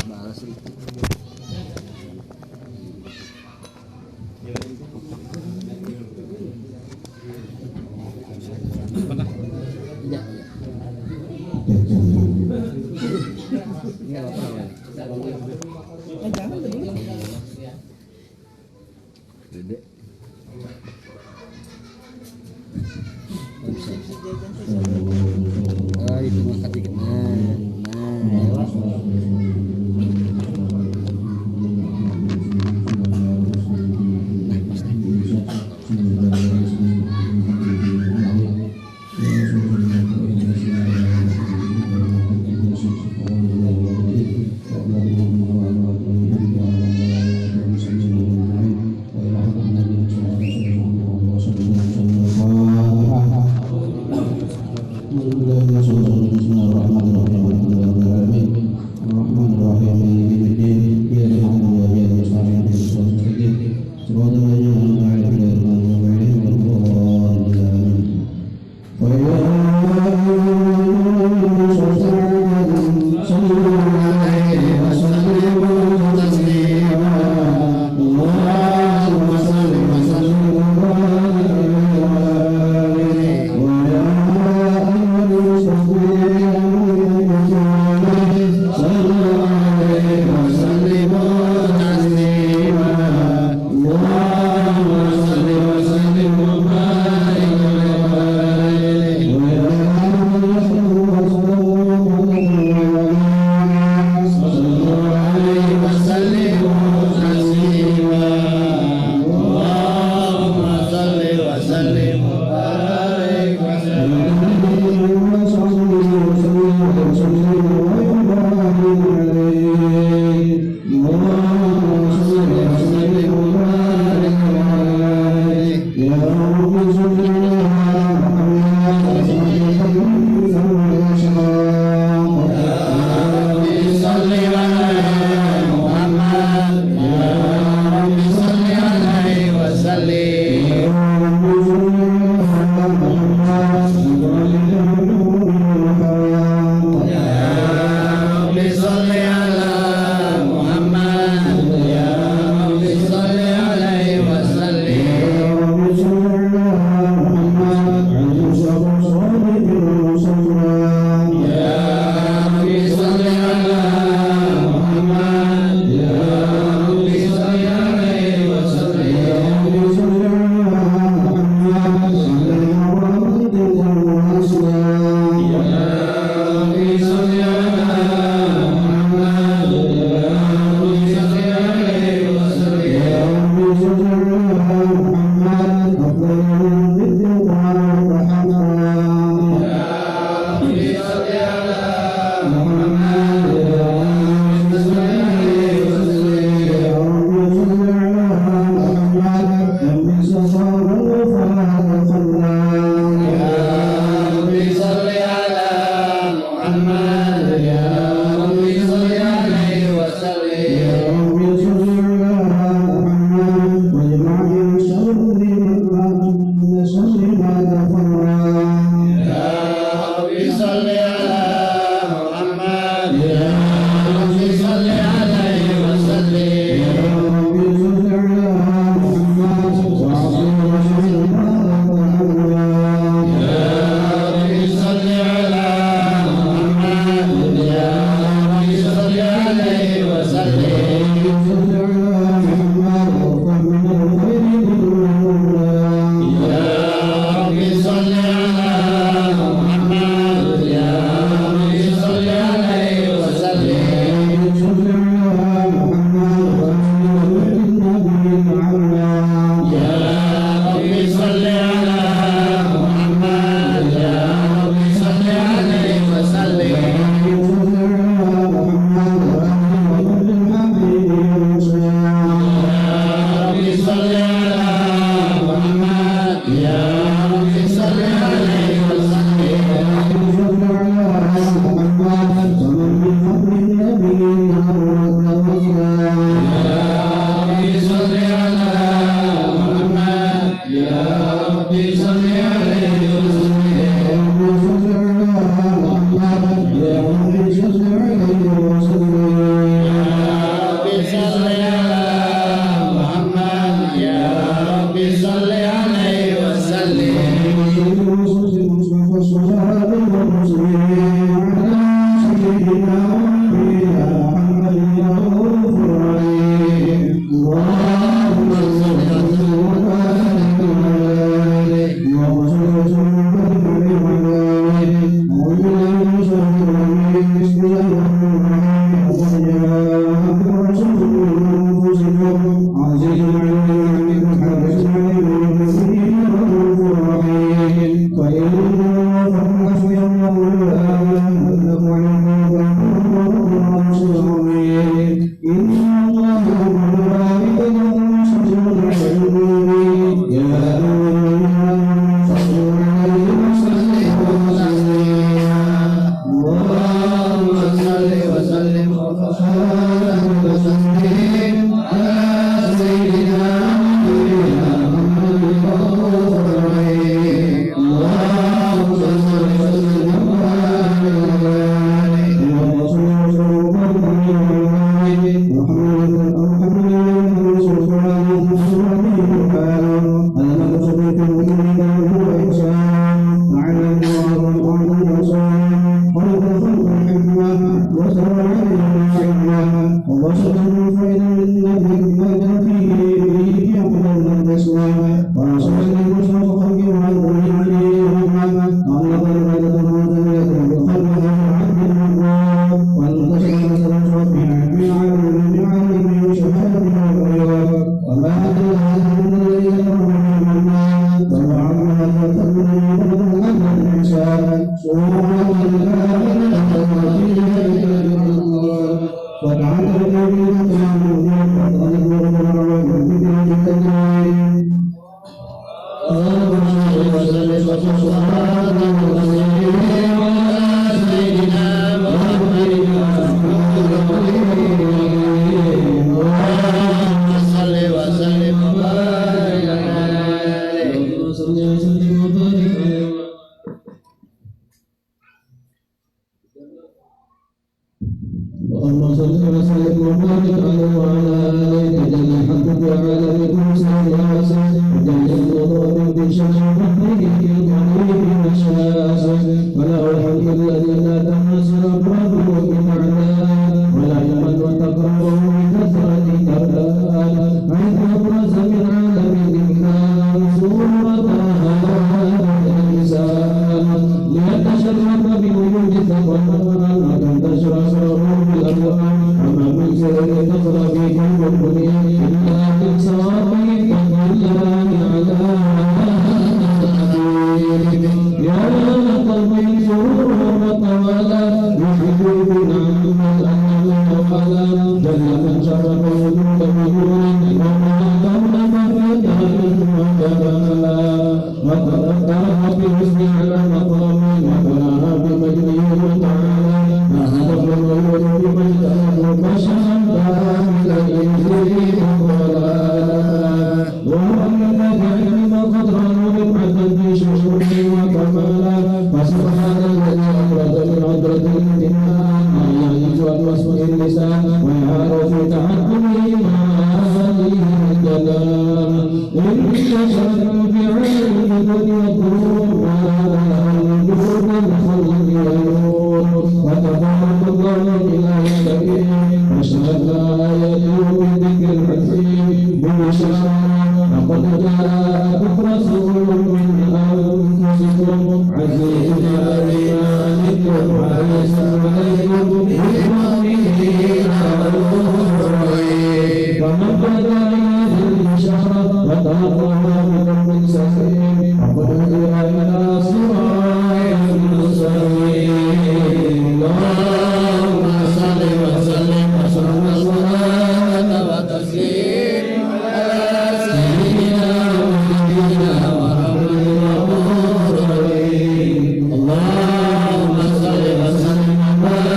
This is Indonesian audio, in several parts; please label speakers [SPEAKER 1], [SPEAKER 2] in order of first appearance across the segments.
[SPEAKER 1] Balas itu. Iya. Ini apa?
[SPEAKER 2] Jangan begini.
[SPEAKER 1] Gede. Ah, itu mangkat dikit.
[SPEAKER 3] Yeah. Allahumma salli wa sallim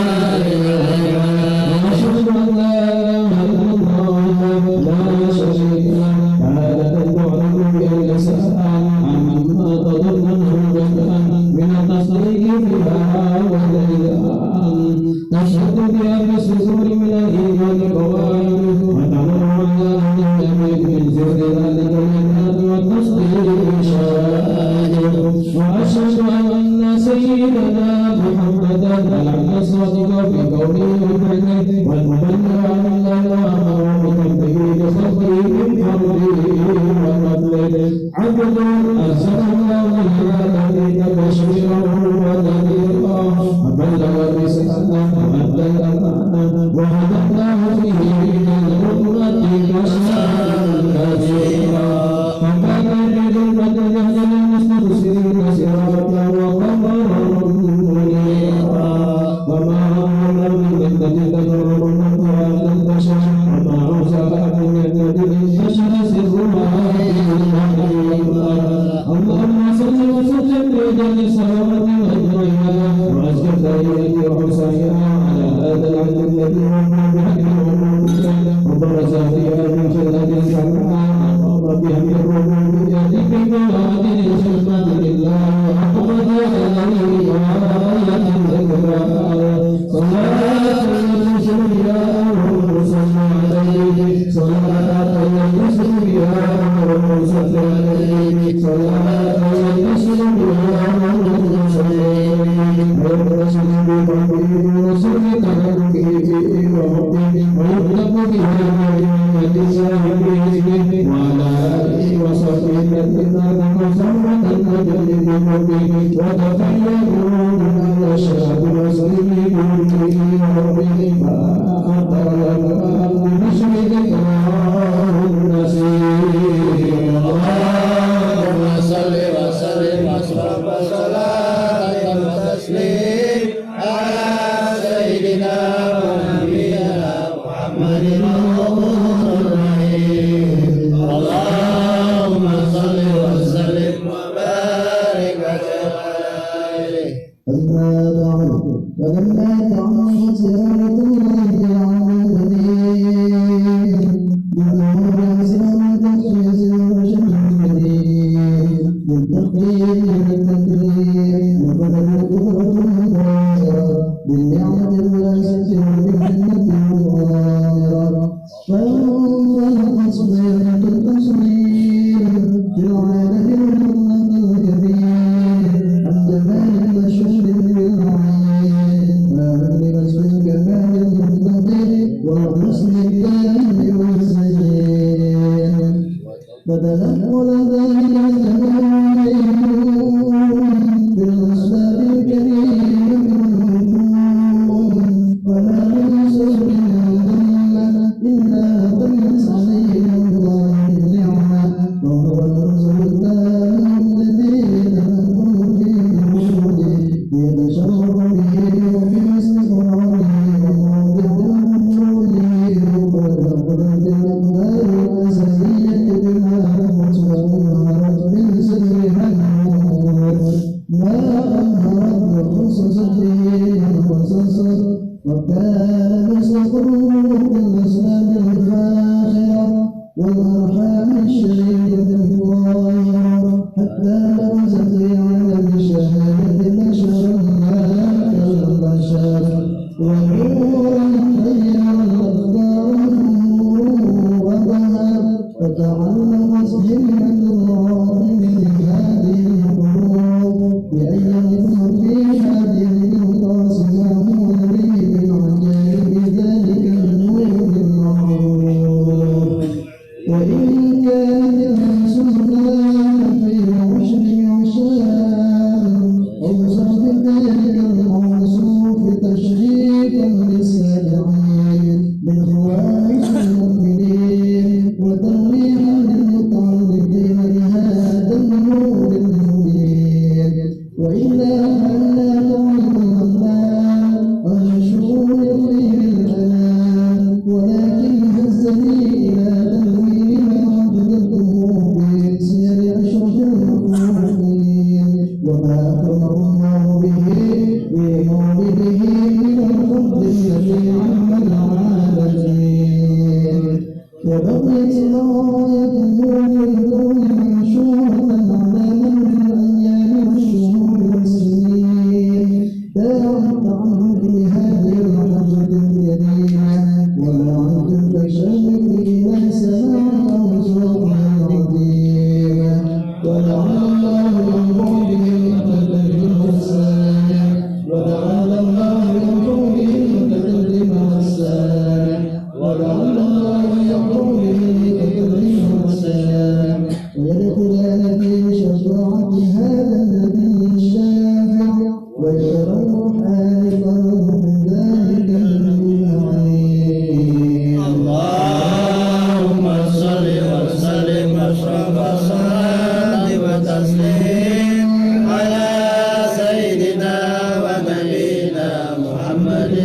[SPEAKER 3] تشريكا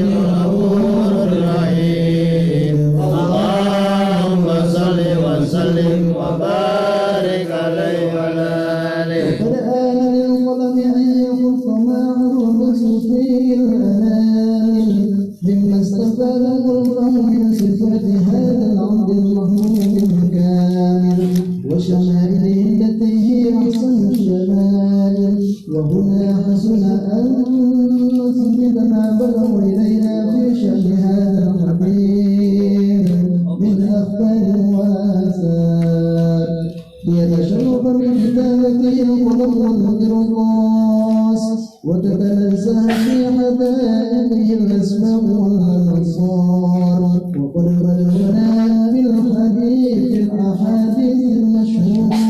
[SPEAKER 3] الغفور الرحيم اللهم صل وسلم وبارك عليه وعلى آله.
[SPEAKER 2] وقد آن للقلم أن يخف ما عربت فيه الأنامل مما استفاده الله من صفات هذا العبد المحمود الكامل وشمائله التي هي أحسن الشمائل. وهنا حسن أن نثبت ما بلغ إلينا في شأن هذا الحبيب من أخبار وآثار ليتشرف بكتابته القلم والقرطاس وتتنزه في حدائقه الأسماء والأنصار. وقد بلغنا بالحديث الأحاديث المشهورة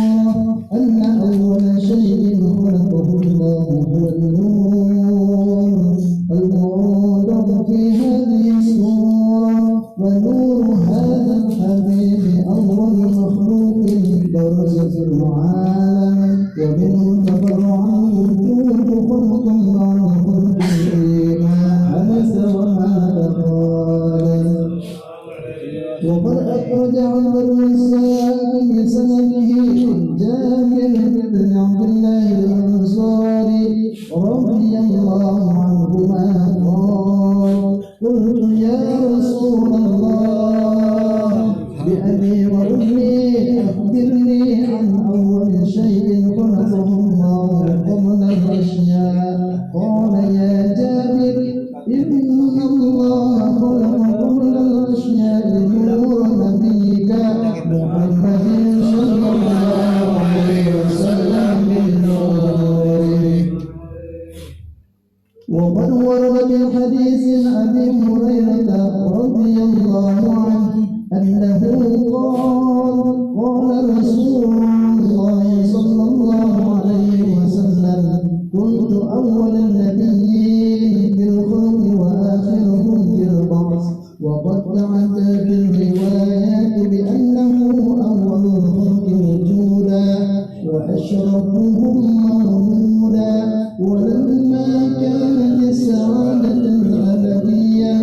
[SPEAKER 2] أن أول شيء خلقه الله هو النور الموضع في هذه السورة. ونور هذا الحبيب أول مخلوق برز في العالم ومنه تفرعا وجود خلق بعد خلقه عبس وما تقال. وقد أخرج عبد الرزاق بسنده جابر بن عبد الله الأنصاري رضي الله عنهما قال قلت يا رسول الله بأبي وأمي أخبرني عن أول شيء خلقه الله قبل الأشياء. قال يا جابر إن الله خلق قبل الأشياء نور نبيك محمد صلى الله عليه وسلم بالنور. وقد ورد من حديث أبي هريرة رضي الله عنه أنه قال رسول الله صلى الله عليه وسلم كنت أول النبيين بالخلق وآخرهم بالبعث. وقد تعدى في الروايات بأنه أول الخلق وجودا وأشرفهم مولودا. ولما كانت السعادة الأبدية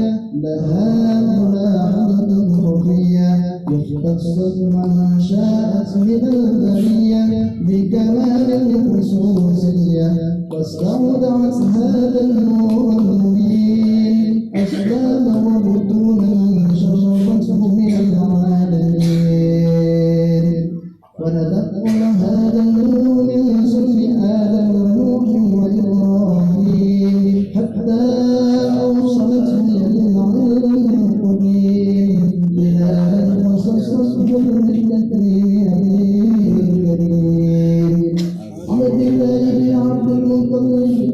[SPEAKER 2] لها ملاحظة خفية اختصت من شاءت من البرية بكمال الخصوصية واستودعت هذا النور المبين أسباب وبطونا شربته من العالمين. ونتقل هذا النور من سن آدم ونوح وإبراهيم حتى أوصلت يد العلم القديم إلى أن خصصته بالتكريم الكريم عبد الله بن عبد المطلب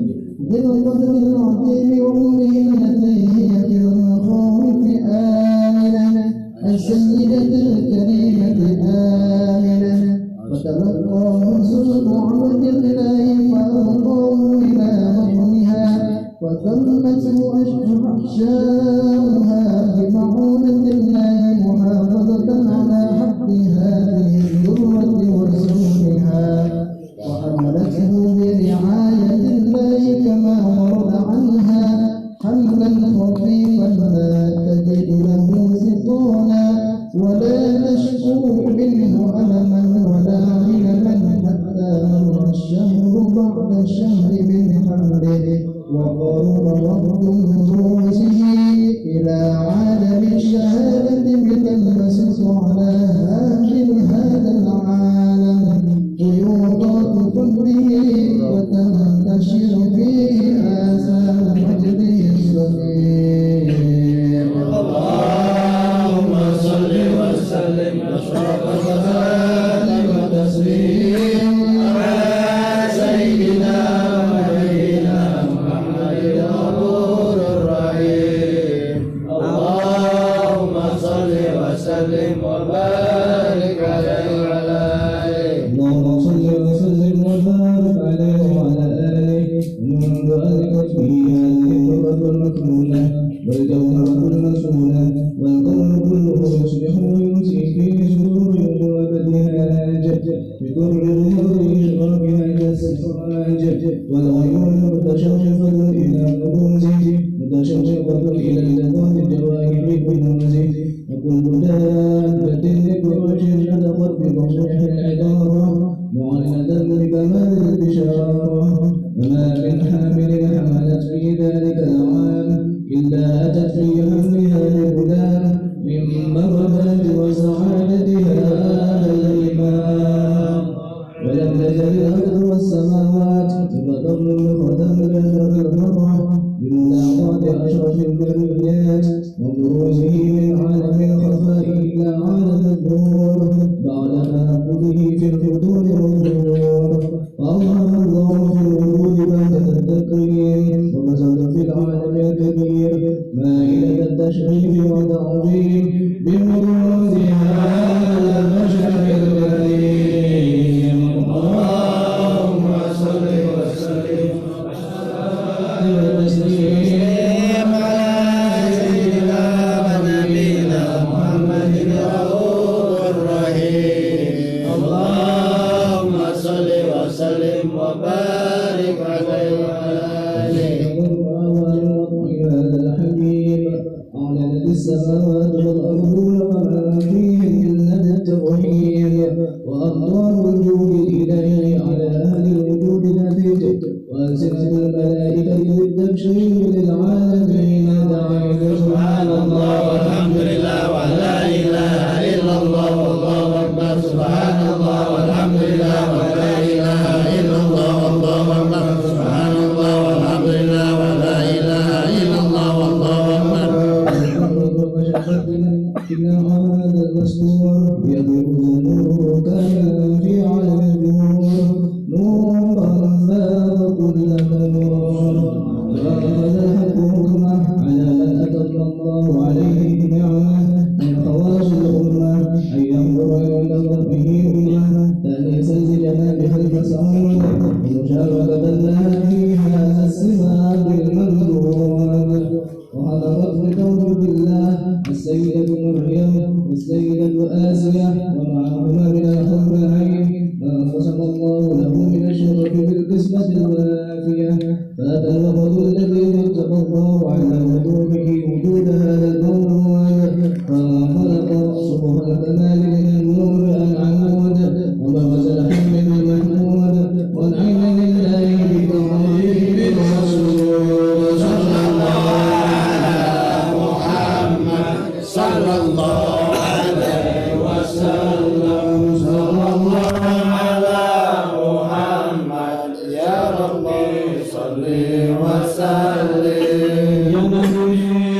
[SPEAKER 2] ذي القدر العظيم وأمه التي هي في المخاوف آمنة السيدة الكريمة آمنة. فتلقاه سلط عبد الله فألقاه إلى بطنها وتمته أحشاؤها بمعونة الله محافظة على حق هذه الذرة وسمها. وحملته برعاية الله كما ورد عنها حملا خفيفا لا تجد له ثقالا ولا تشكو منه ألما ولا علما حتى مر الشهر بعد الشهر من حمله وقرب وقت نزوله إلى عالم الشهادة بتنبسط على هذا العالم طيوطات كله وتنتشر فيه آثار مجده الصغير.
[SPEAKER 3] اللهم صل وسلم واشرف صلاة وتسليم على سيدنا ونبينا محمد الغفور الرحيم. اللهم صل وسلم وبارك عليه وعلى آله.
[SPEAKER 4] اللهم صل وسلم وبارك عليه وعلى آله. ومن ذلك به هذه الفرقة المكمولة والجوهرة المسؤولة والقلب كله يصبح ويمسي فيه سرور وبدهاج بكل ظهوره ربها جسد الحاج والعيون متشرفة إلى نبوزه متشرفة مضيفة إلى اللذات الجوارح بالنمزه وكل دابة لفراش نطقت بفصيح العبارة معلنة بكمال البشارة وما من حامل حملت في ذلك العام إلا أتت في حملها لبلان من مرضات وسعادتها الإمام ولم تزل الأرض والسماوات تتضرر بخدم الأرض المرة بملاقات أشرف البريات وبروزه من عالم الخفاء إلى عالم الظهور بعد تنقله في الفتور والظهور فأظهر الله في الوجود بعد التكريم وبسط في العالم الكبير مائلة التشريف والتعظيم بمرود هذا البشر الكريم اللهم صل وسلم وتسليم على سيدنا ونبينا محمد الرؤوف الرحيم اللهم صل وسلم وبارك عليه وعلى آله هذا الحبيب أعلنت السماوات والأرض وما فيهن إلا التوحيد وأمطار الجود الإلهي على أهل الوجود نتيجة وألسنة الملائكة بالتبشير للعالمين دعيت سبحان الله والحمد لله ولا إله إلا الله والله أكبر سبحان الله والحمد لله ولا إله إلا الله والله أكبر سبحان الله والحمد لله ولا إله إلا الله والله أكبر إن هذا المسطور يضرب نوره كان في عالم النور نور فاض كل نور فأخذ الحكمة على من أتم الله عليه نعمة من خواص الأمة أن ينظر إلى ربه أمة تأنيسا لجنابها المسعود ومشاركة لها فيها السماء بالمردود وحضرت بقول الله السيدة مريم والسيدة آسيا ومعهما من الخمر العين ما قسم الله له من الشرف بالقسمة الوافية فأتى الوقت الذي اتقى الله على وضوحه وجود هذا الكون فانطلق صبح الكمال من النور العنود وبرز الحمد المحمود والعين لله بتعظيم الرسول صلى الله صلى الله عليه وسلم صلى الله على محمد يا ربي صل وسلم يا نبي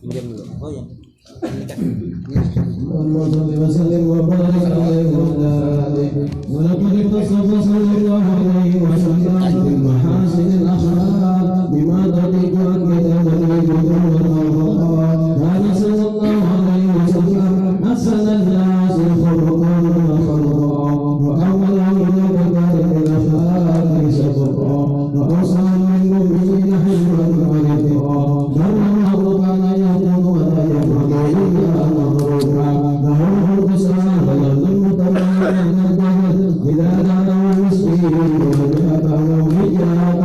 [SPEAKER 1] Pinjam dulu. Oh ya.
[SPEAKER 2] اللهم صل وسلم وبارك عليه وعلى اله ولقد اتصف صلى الله عليه وسلم بمحاسن الاخلاق بما تليق بكتاب الهدى والارواح كان صلى الله عليه وسلم احسن الناس خلقا وخلقا واولهم الى بدر الاخلاق واليتامى والمسكين والجبابة والرجال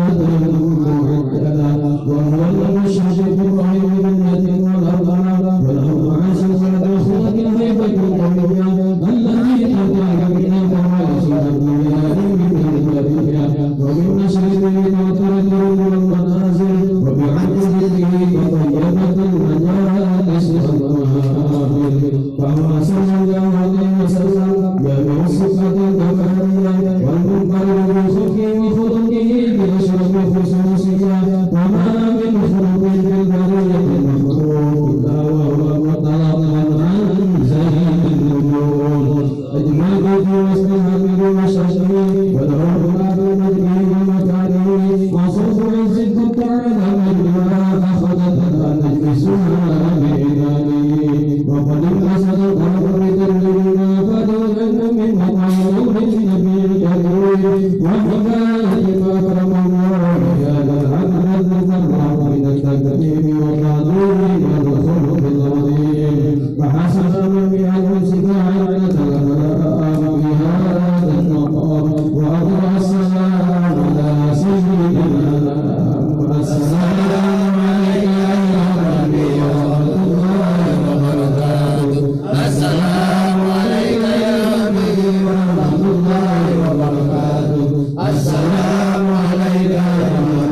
[SPEAKER 2] وهو المشرك الرحيم باليتيم والأرض والأرض عسى والأخوة الهيبة القوية التي تدعك بنا فوائسها الدنيا ومن نشره وتركه والمنازل وبعبده وطيبة المجالس فهو صلى الله عليه وسلم جميع الصفات الكمالية والمنفرد بخلقه وخلقه بأشرف خصوصية وما من خلق في البرية المخلوق إلا وهو متلقى عن زين النجوم أجمل في وسط الحمد والششم وله ما بمجده ومكانه وصوت عز قد تعالى مجدها أخذت نجلسها بإذانه وقد انقصد القلب بترجمنا فدون من مقام النبي الكريم وحكاية ما أكرم الله بهذا العبد الذكر من التكريم والتعظيم والخلق العظيم فحسن من بأنفسك علة الأخلاق في هذا المقام وأقرأ السلام على سيدنا والسلام عليك يا نبي ورحمة الله وبركاته السلام عليك يا نبي ورحمة الله وبركاته السلام عليك يا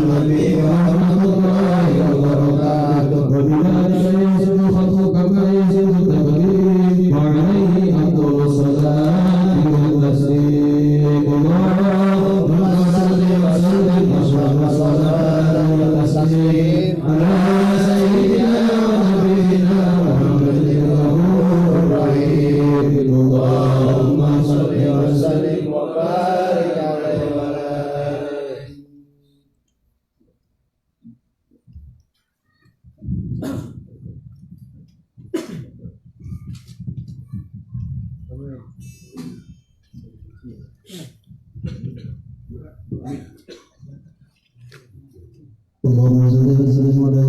[SPEAKER 2] نبي ورحمة الله وبركاته وبذلك يحسن خلقك كما يحسن التقدير وعليه أفضل الصلاة والتسليم اللهم صل وسلم واشرف صلاة وتسليم على سيدنا ونبينا محمد الغفور الرحيم اللهم صل وسلم وبارك عليه وعلى آله. اللهم صل وسلم على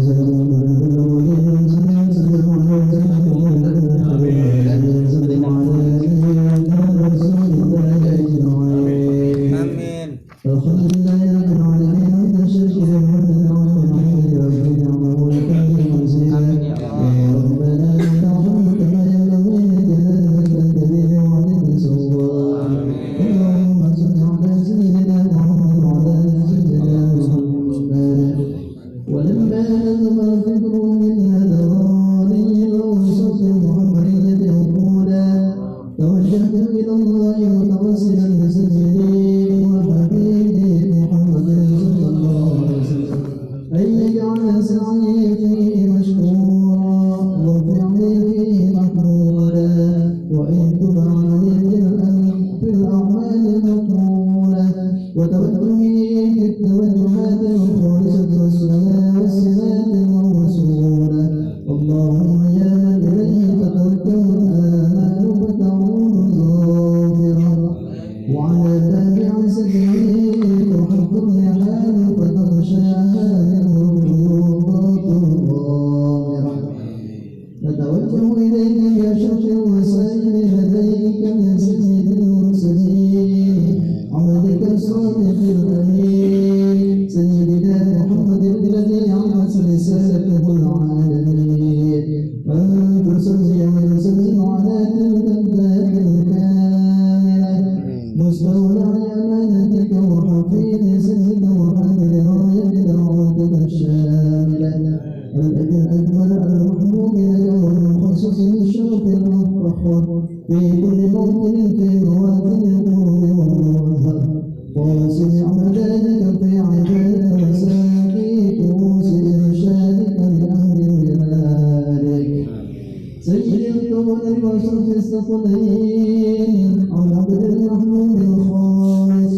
[SPEAKER 2] الثقلين على عبد الرحمن الخالص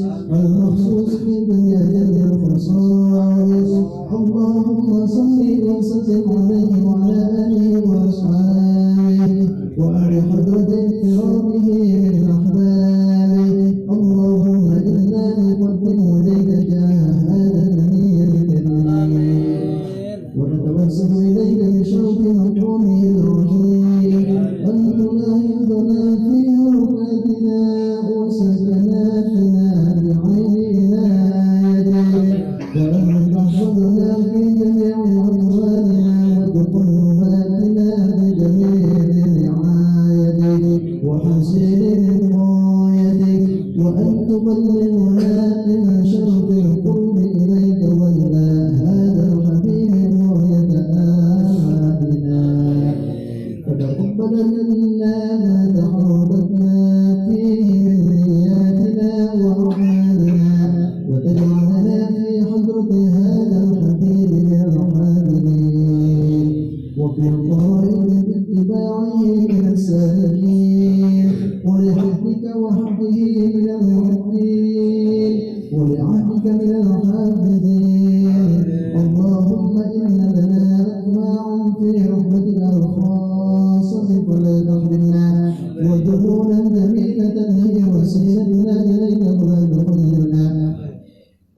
[SPEAKER 2] وهات من شرف القرب إليك وإلى هذا الحبيب غاية آمالنا فتقبل منا ما تحربتنا فيه من نياتنا وأعمالنا وتجعلنا في حضرة هذا الحبيب من الحامدين وفي الطائف باتباعه من السالكين ولحبك وحبه من المحبين ولعهدك من الحافظين اللهم إن لنا أطماعا في رحمتك الخاصة فلا تحرمنا ودخولا جميلة هي وسيلتنا إليك ولا تخيرنا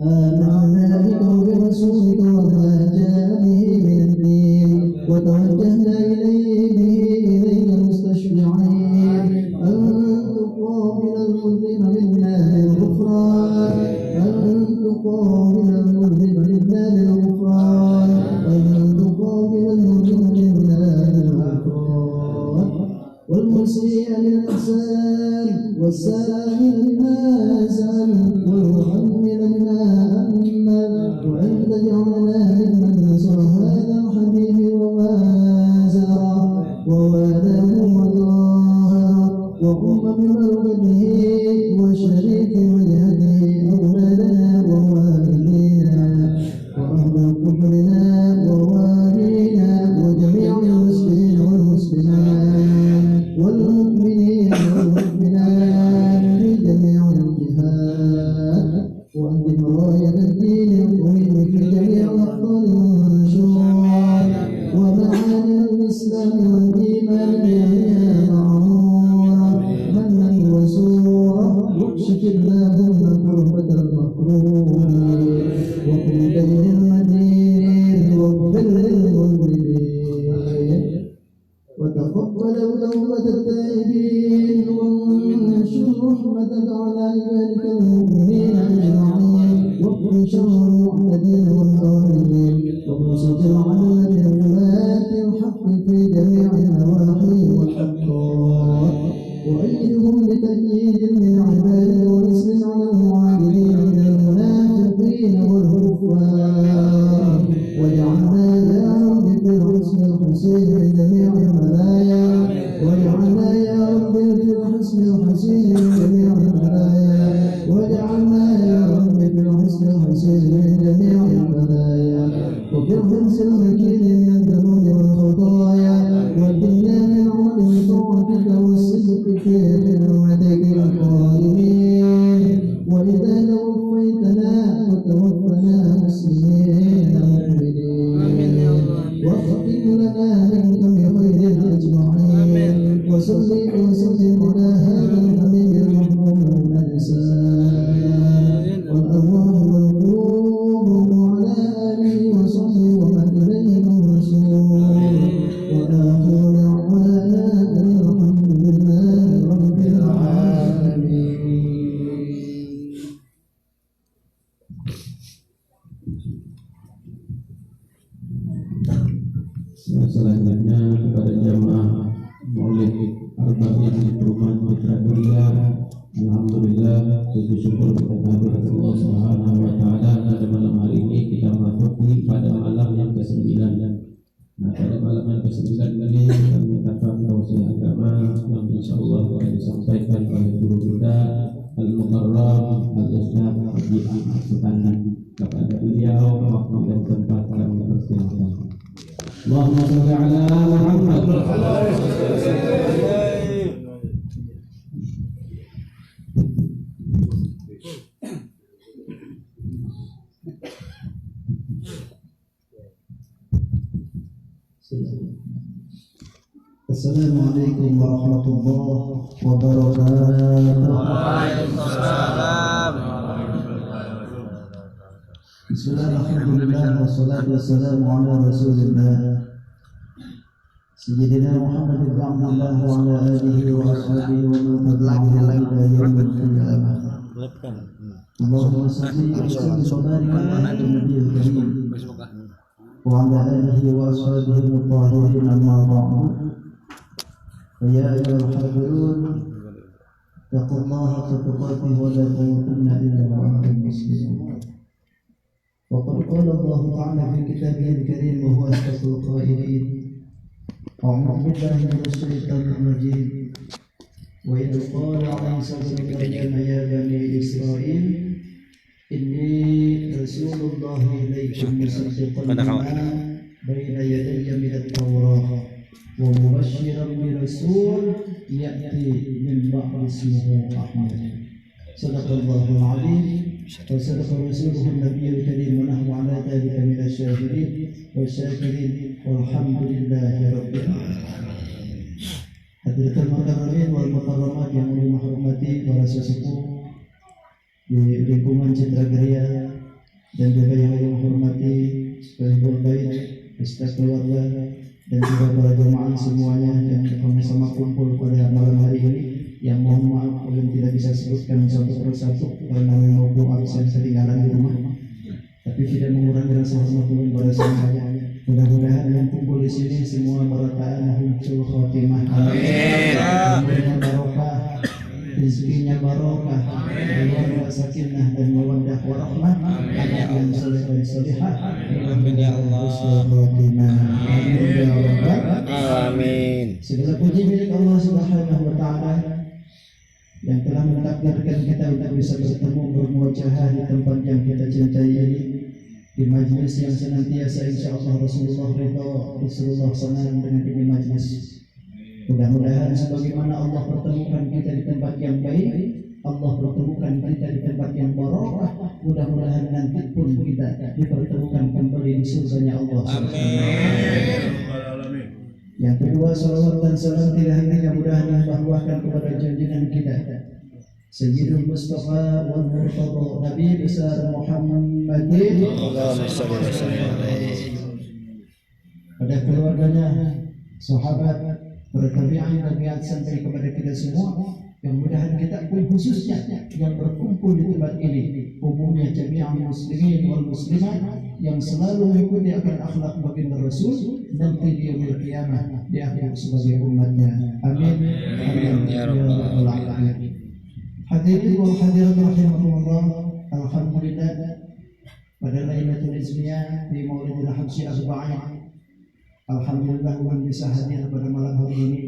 [SPEAKER 2] آمنا بك وبرسولك وما جاء به من الدين وتوجهنا إليك مستشفعين أن تقابل المذنب منا للغفران أن تقابل المذنب منا للغفران أن تقابل المذنب منا للغفران والمسيء للإحسان والسائل لما سأل والمحمل لما أمل وأن تجعلنا ممن نصر هذا الحبيب ووازره ووالاه وظاهره وقم بمرقده وشريك وجهده أولادنا ووالدينا وأهل قبرنا ووالينا وجميع المسلمين والمسلمات والمؤمنين والمؤمنات في جميع الجهات وأنت راية الدين القويم في جميع الأقطار والنشور ومعاني الإسلام والإيمان بها معمورة منا وسورة واكشف اللهم كربة المكروبين وقل بين المدين واغفر للمذنبين وتقبل توبة التائبين وانشر رحمتك على عبادك المؤمنين أجمعين واقض شر المعتدين والظالمين وانصر عنا بغلاة الحق في جميع النواحي والأقطار وأيدهم بتأييد من عبادك ونصر على المعاندين من المنافقين والكفار واجعلنا يا رب في الحسن الحسين من جميع الملايا واجعلنا يا رب في الحسن الحسين من جميع الملايا واجعلنا يا رب في الحسن الحسين من جميع الملايا وفي الحسن المكين من الذنوب والخطايا وكنا من عمل طاعتك والصدق في خدمتك القائمين وإذا توفيتنا وتوفنا مسلمين مؤمنين واختم لنا منك بخير أجمعين وصل وسلم على هذا الحبيب المحبوب الإنسان والأرواح والقلوب وعلى آله وصحبه ومن إليه الرسول وآخر دعوانا أن الحمد لله رب العالمين.
[SPEAKER 5] Selanjutnya kepada jamaah Maulid Arba'in di Perumahan Mitra Mulia, alhamdulillah puji syukur kepada Allah Subhanahu wa taala pada malam hari ini kita memasuki pada malam yang ke-9. Nah, pada malam yang ke-9 ini kami akan tausiah agama yang insyaallah akan disampaikan oleh guru kita Al-Mukarram Al-Ustaz Haji Ahmad Sutanan. Kepada beliau waktu dan tempat kami persilahkan. Allahumma shalli ala Muhammad.
[SPEAKER 2] Assalamualaikum warahmatullahi wabarakatuh.
[SPEAKER 1] Waalaikumsalam.
[SPEAKER 2] Bismillahirrahmanirrahim. Wassalatu wassalamu ala Rasulillah Sayyidina Muhammad ibn Abdullah wa ala alihi wa ashabihi wa man tabi'ahum ila yaumil qiyamah. Allahumma salli wa sallim wa barik ala nabiyil karim wa ala alihi wa ashabihi al-tahirin amma ba'du. Ya ayyuhal hadirin
[SPEAKER 3] اتقوا الله حق تقاته ولا تموتن إلا وأنتم مسلمون. وقد قال الله تعالى في كتابه الكريم وهو أصدق القائلين: أعوذ بالله من الشيطان الرجيم. وإذ قال عيسى ابن مريم يا بني إسرائيل إني رسول الله إليكم مصدقا لما بين يدي من التوراة ومبشرا برسول يأتي من بعد اسمه أحمد. صدق الله العظيم وصدق رسوله النبي الكريم ونحن على ذلك من الشاهدين والشاكرين والحمد لله رب العالمين. Hadirin mukarramin wal mukarramat yang menghormati para sesepuh di lingkungan Citra Karya dan juga yang menghormati sebagai baik beserta keluarga dan juga para jemaah semuanya yang sama-sama kumpul pada malam hari ini. Yang mohon maaf kalau tidak bisa sebutkan satu persatu karena memang absen ketinggalan di rumah, tapi tidak mengurangi rasa hormat kepada semuanya. Mudah-mudahan yang kumpul di sini semua barakaan husnul khotimah. Amin. Umurnya barokah, rezekinya barokah, keluarga sakinah dan mawaddah warahmah, anak yang saleh dan salihah.
[SPEAKER 1] Amin ya Allah.
[SPEAKER 3] Husnul khotimah. Amin ya rabbal
[SPEAKER 1] Amin.
[SPEAKER 3] Segala puji milik Allah Subhanahu wa taala yang telah mentakdirkan kita untuk bisa bertemu bermuajahah di tempat yang kita cintai ini, di majlis yang senantiasa insyaallah Rasulullah senang dengan ini majlis. Mudah-mudahan sebagaimana Allah pertemukan kita di tempat yang baik, Allah pertemukan kita di tempat yang barokah. Mudah-mudahan nanti pun kita dipertemukan kembali di surganya Allah.
[SPEAKER 1] Amin.
[SPEAKER 3] Yang kedua, salawat dan salam tidak hanya mudah-mudahan bahwakan kepada junjungan kita Sayyidul Mustafa wal Murtada Nabi besar Muhammadin pada keluarganya, sahabat, para tabi'in dan tabi'at sampai kepada kita semua. Yang mudahan kita pun khususnya yang berkumpul di tempat ini, umumnya jami'an muslimin wal muslimat yang selalu mengikuti akan akhlak baginda Rasul nanti di yaumil qiyamah diakhir sebagai umatnya. Amin. Amin ya rabbal alamin. Hadirin wal hadirat rahimakumullah. Alhamdulillah pada Lailatul Ismiyah di Maulidil Habsyi Arba'in, alhamdulillah umat bisa hadir pada malam hari ini.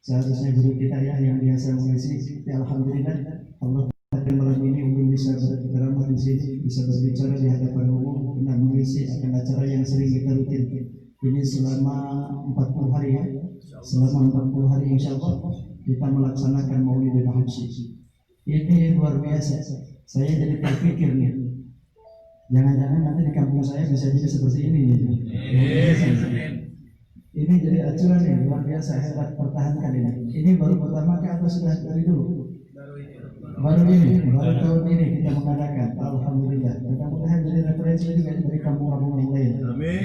[SPEAKER 3] Seharusnya guru kita yang biasa mengisi, alhamdulillah Allah pada malam ini umum bisa berceramah di sini, bisa berbicara di hadapan umum dan mengisi akan acara yang sering kita rutin. Ini selama 40 hari ya. Selama 40 hari insyaallah kita melaksanakan Maulidul Habsyi. Ini luar biasa. Saya jadi terpikir nih. Jangan-jangan nanti di kampung saya bisa jadi seperti ini gitu. Ini jadi acuan yang luar biasa, hebat, pertahankan ini. Ini baru pertama kali atau sudah dari dulu? Baru tahun ini kita mengadakan. Alhamdulillah. Mudah-mudahan jadi referensi juga dari kampung-kampung yang lain. Amin.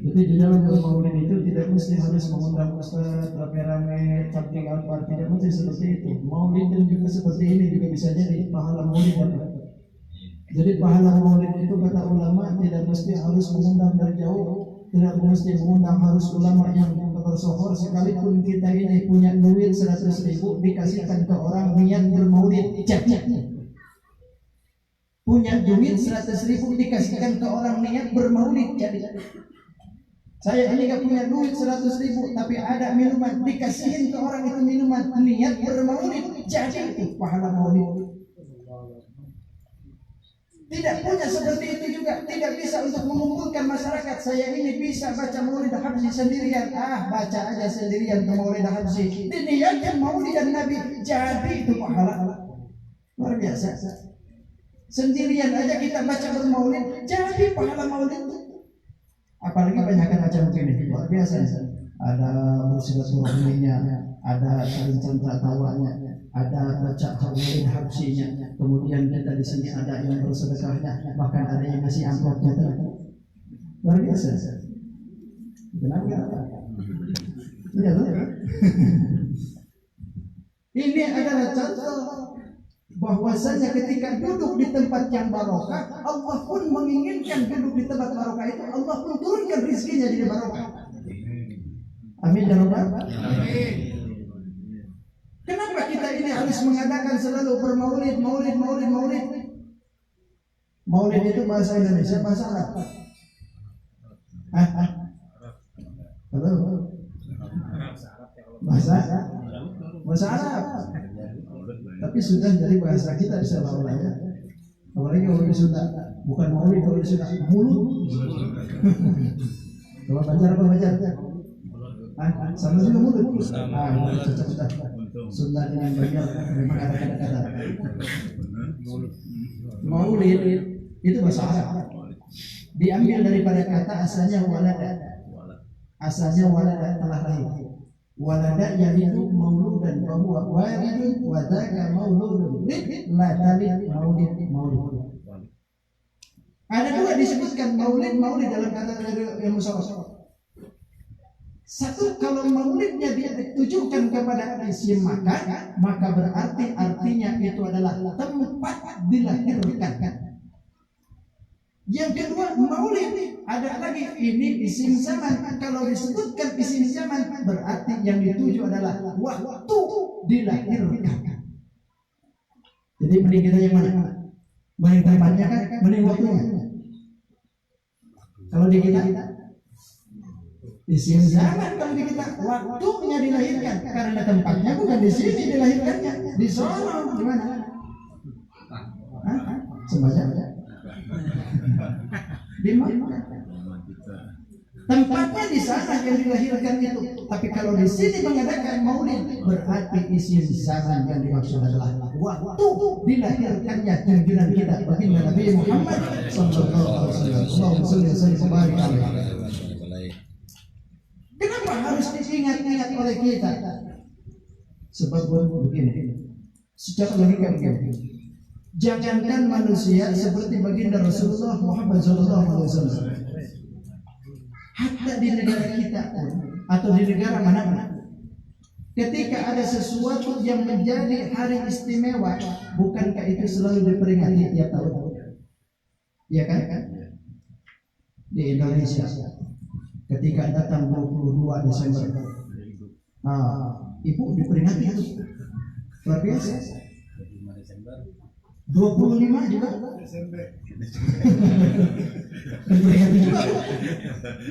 [SPEAKER 3] Jadi di dalam maulid itu tidak mesti harus mengundang ustaz rame-rame tabligh apa, tidak mesti seperti itu. Maulid dan juga seperti ini juga bisa jadi pahala maulid. Jadi pahala maulid itu kata ulama tidak mesti harus mengundang dari jauh. Tidak mesti mengundang harus ulama yang bersohor, sekalipun kita ini punya duit 100.000 dikasihkan ke orang niat bermaulid, punya duit 100.000 dikasihkan ke orang niat bermaulid. Jadi saya ini gak punya duit 100.000 tapi ada minuman dikasihin ke orang itu minuman niat bermaulid, jadi itu pahala maulid. Tidak punya seperti itu juga, tidak bisa untuk mengumpulkan masyarakat. Saya ini bisa baca Maulid Habsyi sendirian, baca aja sendirian ke Maulid Habsyi, diniatkan Maulid dan Nabi, jadi itu pahala luar biasa. Sendirian aja kita baca bermaulid, jadi pahala Maulid. Apalagi banyakkan macam begini, luar biasa. Ada bersilaturahminya, ada saling cerita tawanya, ada baca Maulid Habsyinya, kemudian kita di sini ada yang bersedekahnya, bahkan ada yang ngasih amplopnya. Luar biasa. Kenapa? Iya loh. Ini adalah contoh bahwasanya ketika duduk di tempat yang barokah, Allah pun menginginkan duduk di tempat barokah itu, Allah pun turunkan rezekinya jadi barokah. Amin ya rabbal alamin. Kenapa kita kita ini harus mengadakan selalu bermaulid, maulid. Maulid itu bahasa Indonesia, bahasa Arab. Halo? Bahasa Arab. Tapi sudah jadi bahasa kita di seolah-olah ya. Apalagi kalau di Sunda, bukan maulid, kalau di Sunda mulut. Kalau Banjar apa Banjar? Sama juga mulut. Cocok. Sunda dengan Banjar memang ada kata-kata. Maulid itu bahasa Arab. Diambil daripada kata asalnya walada. Asalnya walada telah lahir. Walada yaitu mauludan wa huwa walidun wa dzaka mauludun la talid maulid. Ada dua disebutkan maulid dalam kata ilmu saraf. Satu, kalau maulidnya dia ditujukan kepada isim maka berarti artinya itu adalah tempat dilahirkan. Yang kedua, maulid ada lagi ini isim zaman. Kalau disebutkan isim zaman berarti yang dituju adalah waktu dilahirkan. Jadi mending kita yang mana? Mending tempatnya kan? Mending waktunya. Kalau di kita isim zaman, kalau di kita waktunya dilahirkan, karena tempatnya bukan di sini dilahirkannya, di sono. Di mana? Semuanya di mana? Tempatnya di sana yang dilahirkan itu. Tapi kalau di sini mengadakan maulid berarti isim zaman yang dimaksud adalah waktu dilahirkannya junjungan kita baginda Nabi Muhammad sallallahu alaihi wasallam. Kenapa harus diingat-ingat oleh kita? Sebab begini, secara logika begini. Jangankan manusia seperti baginda Rasulullah Muhammad SAW, hatta di negara kita atau di negara mana-mana, ketika ada sesuatu yang menjadi hari istimewa, bukankah itu selalu diperingati tiap tahun? Ya kan? Di Indonesia, ketika datang 22 Desember, ibu diperingati itu luar biasa. 25 juga diperingati juga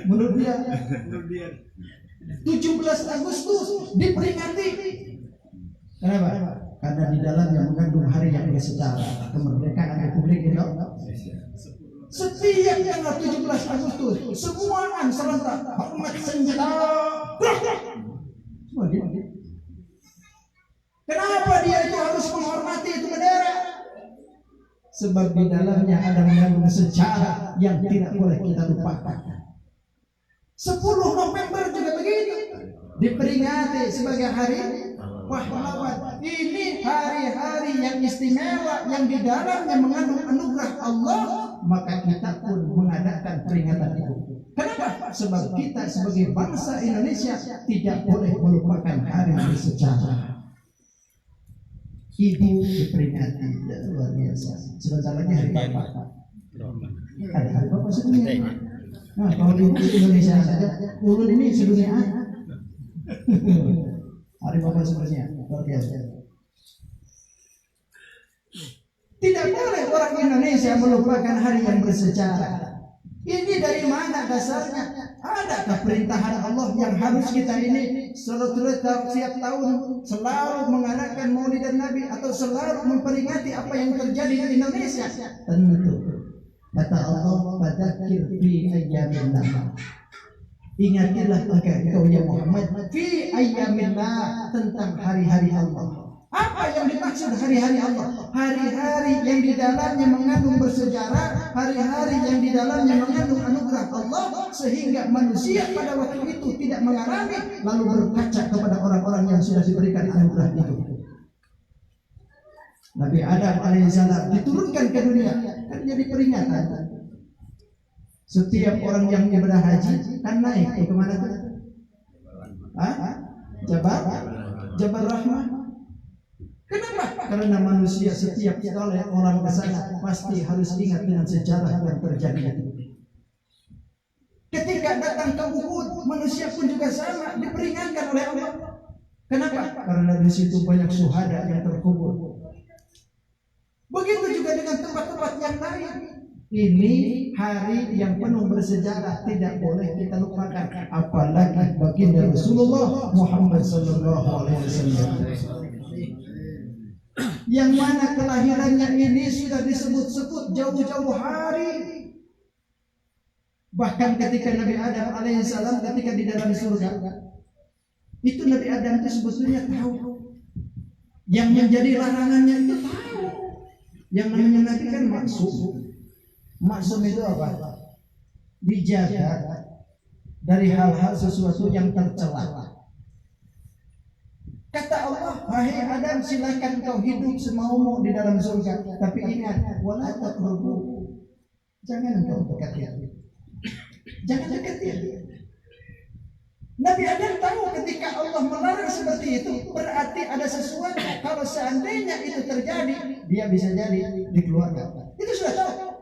[SPEAKER 3] menurut dia. 17 Agustus diperingati. Kenapa? Karena di dalamnya mengandung hari yang bersejarah, kemerdekaan Republik Indonesia. Setiap tanggal 17 Agustus semuaan serentak hormat senjata. Semua dia. Kenapa dia itu harus menghormati itu bendera? Sebab di dalamnya ada mengandung sejarah yang tidak boleh kita lupakan. 10 November juga begitu, diperingati sebagai hari pahlawan. Ini hari-hari yang istimewa yang di dalamnya mengandung anugerah Allah, maka kita pun mengadakan peringatan itu. Kenapa? Sebab kita sebagai bangsa Indonesia tidak boleh melupakan hari bersejarah. Ibu diperingati, luar biasa. Sebentar lagi hari Bapak. Hari Bapak sedunia. Nah, kalau ibu di Indonesia saja, ulun ini sedunia. Hari Bapak sedunia, luar biasa. Tidak boleh orang Indonesia melupakan hari yang bersejarah. Ini dari mana dasarnya? Adakah perintahan Allah yang harus kita ini selalu setiap tahun selalu mengadakan maulid dan Nabi atau selalu memperingati apa yang terjadi di Indonesia? Tentu. Kata Allah, "Fadzakir fi ayyamillah." Ingatilah engkau ya Muhammad fi ayyamillah, tentang hari-hari Allah. Apa yang dimaksud hari-hari Allah? Hari-hari yang di dalamnya mengandung bersejarah, hari-hari yang di dalamnya mengandung anugerah Allah, sehingga manusia pada waktu itu tidak mengalami lalu berkaca kepada orang-orang yang sudah diberikan anugerah itu. Nabi Adam alaihissalam diturunkan ke dunia, kan jadi peringatan. Setiap orang yang ibadah haji kan naik ke mana tuh? Jabal Rahmah. Kenapa? Karena manusia setiap kali orang ke sana pasti harus ingat dengan sejarah yang terjadi. Ketika datang ke Uhud, manusia pun juga sama diperingatkan oleh Allah. Kenapa? Karena di situ banyak syuhada yang terkubur. Begitu juga dengan tempat-tempat yang lain. Ini hari yang penuh bersejarah, tidak boleh kita lupakan. Apalagi baginda Rasulullah Muhammad sallallahu alaihi wasallam, yang mana kelahirannya ini sudah disebut-sebut jauh-jauh hari. Bahkan ketika Nabi Adam alaihissalam ketika di dalam surga, itu Nabi Adam itu sebetulnya tahu. Yang menjadi larangannya itu tahu. Yang namanya Nabi kan maksum. Maksum itu apa? Dijaga dari hal-hal sesuatu yang tercela. Kata Allah, wahai Adam, silakan kau hidup semaumu di dalam surga, tapi ingat, wala taqrabu. Jangan kau dekati. Jangan dekati. Nabi Adam tahu ketika Allah melarang seperti itu, berarti ada sesuatu. Kalau seandainya itu terjadi, dia bisa jadi dikeluarkan. Itu sudah tahu.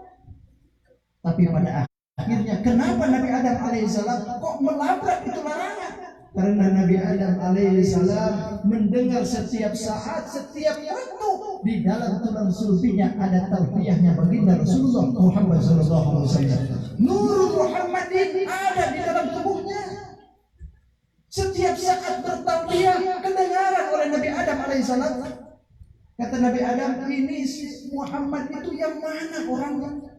[SPEAKER 3] Tapi pada akhirnya, kenapa Nabi Adam alaihissalam kok melabrak itu larangan? Karena Nabi Adam alaihissalam mendengar setiap saat, setiap waktu di dalam tulang sulbinya ada talbiyahnya baginda Rasulullah Muhammad sallallahu alaihi wasallam. Nurul Muhammadin ada di dalam tubuhnya. Setiap saat bertalbiyah kedengaran oleh Nabi Adam alaihissalam. Kata Nabi Adam, ini Muhammad itu yang mana orangnya?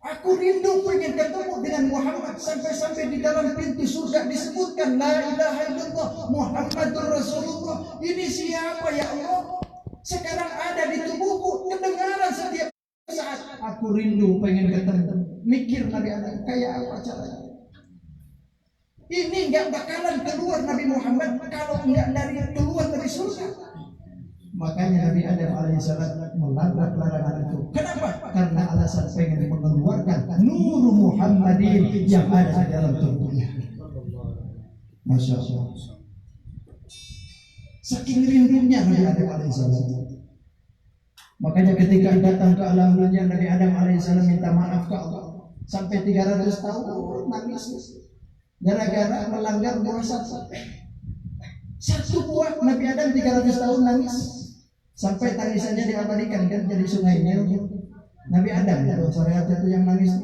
[SPEAKER 3] Aku rindu pengen ketemu dengan Muhammad. Sampai-sampai di dalam pintu surga disebutkan la ilaha illallah Muhammadur Rasulullah. Ini siapa ya Allah? Sekarang ada di tubuhku, kedengaran setiap saat. Aku rindu pengen ketemu. Mikir Nabi Adam, kayak apa caranya? Ini enggak bakalan keluar Nabi Muhammad kalau enggak keluar dari surga. Makanya Nabi Adam alaihissalam melabrak larangan itu. Kenapa? Karena alasan pengen mengeluarkan Nur Muhammadin yang ada di dalam tubuhnya. Masya Allah. Saking rindunya Nabi Adam alaihissalam. Makanya ketika datang ke alam dunia, Nabi Adam alaihissalam minta maaf ke Allah. Sampai 300 tahun nangis. Gara-gara melanggar puasa. Satu buah Nabi Adam 300 tahun nangis. Sampai tangisannya diabadikan kan jadi sungai Nil. Nabi Adam ya, syariat itu yang nangis.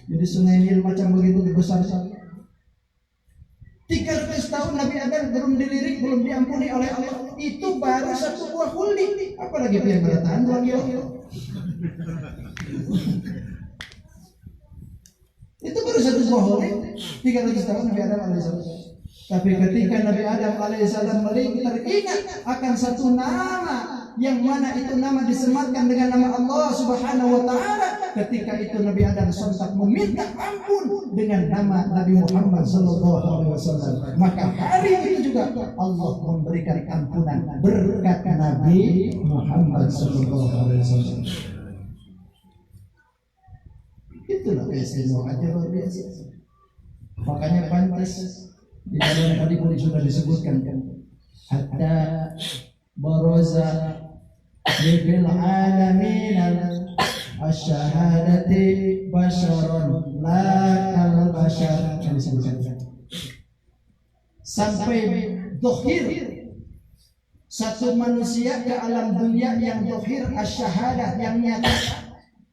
[SPEAKER 3] Jadi sungai Nil macam begitu besar. 300 tahun Nabi Adam belum dilirik, belum diampuni oleh Allah. Itu baru satu buah huldi. Apalagi yang bertahan 2 kilo. Itu baru satu buah huldi. 300 tahun Nabi Adam alaihissalam. Tapi ketika Nabi Adam alaihissalam teringat akan satu nama, yang mana itu nama disematkan dengan nama Allah subhanahu wa ta'ala, ketika itu Nabi Adam sontak meminta ampun dengan nama Nabi Muhammad sallallahu alaihi wasallam. Maka hari itu juga Allah memberikan ampunan berkat Nabi Muhammad sallallahu alaihi wasallam. Itulah keistimewaan luar biasa. Makanya pantas di dalam hadis sudah disebutkan hatta baraza bil alamin asyhadati basharun la kal bashar, sampai dohir satu manusia ke alam dunia yang dohir asyahadah, yang nyata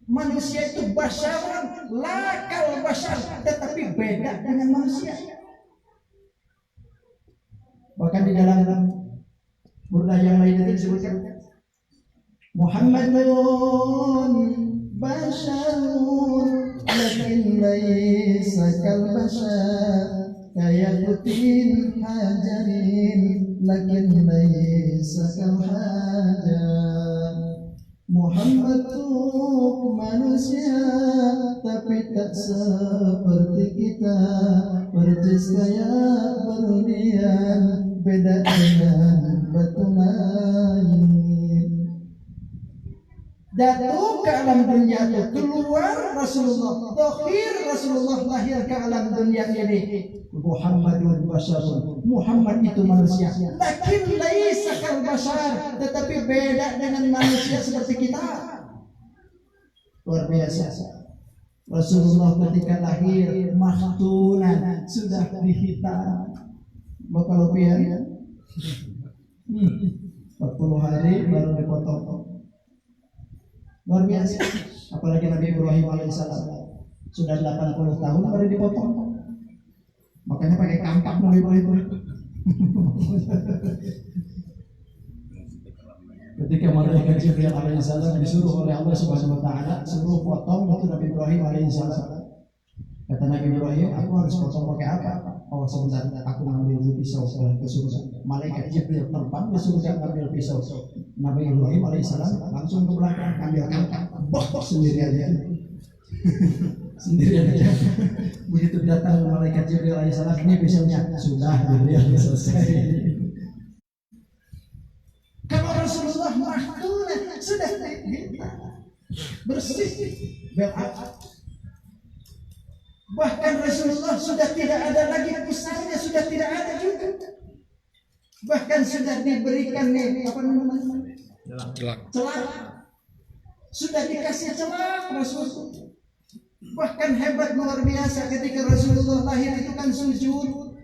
[SPEAKER 3] manusia itu basharun la kal bashar, tetapi beda dengan manusia. Bahkan di dalam burdah yang lain itu disebutkan Muhammadun basharun lakin laysa kal bashar kayakutin hajarin lakin laysa kal hajar. Muhammad itu manusia tapi tak seperti kita, persis kayak berlian, beda dengan batu lain. Datang ke alam dunia itu, keluar Rasulullah, dohir Rasulullah lahir ke alam dunia ini. Muhammadun basyarun, Muhammad itu manusia, lakin laisa kal bashar, tetapi beda dengan manusia seperti kita. Luar biasa. Rasulullah ketika lahir mahtunan, sudah dihitam. Kalau pian 40 hari baru dipotong. Luar biasa. Apalagi Nabi Ibrahim alaihissalam sudah 80 tahun baru dipotong. Makanya pakai kampak Nabi Ibrahim. Ketika malaikat Jibril alaihissalam disuruh oleh Allah Subhanahu wa taala suruh potong itu Nabi Ibrahim alaihissalam. Kata Nabi Ibrahim, aku harus potong pakai apa? Oh sebentar, aku ngambil pisau ke surga. Malaikat Jibril terbang ke surga ngambil pisau. Nabi Ibrahim alaihissalam langsung ke belakang ambil kampak, bok sendirian aja. Sendirian aja. Begitu datang malaikat Jibril alaihissalam, ini pisaunya sudah Jibril selesai. Kalau Rasulullah mahdulah sudah bersih, berat. Bahkan Rasulullah sudah tidak ada lagi pusarnya, sudah tidak ada juga. Bahkan sudah diberikan apa namanya? Celah. Sudah dikasih celah Rasulullah. Bahkan hebat luar biasa ketika Rasulullah lahir itu kan sujud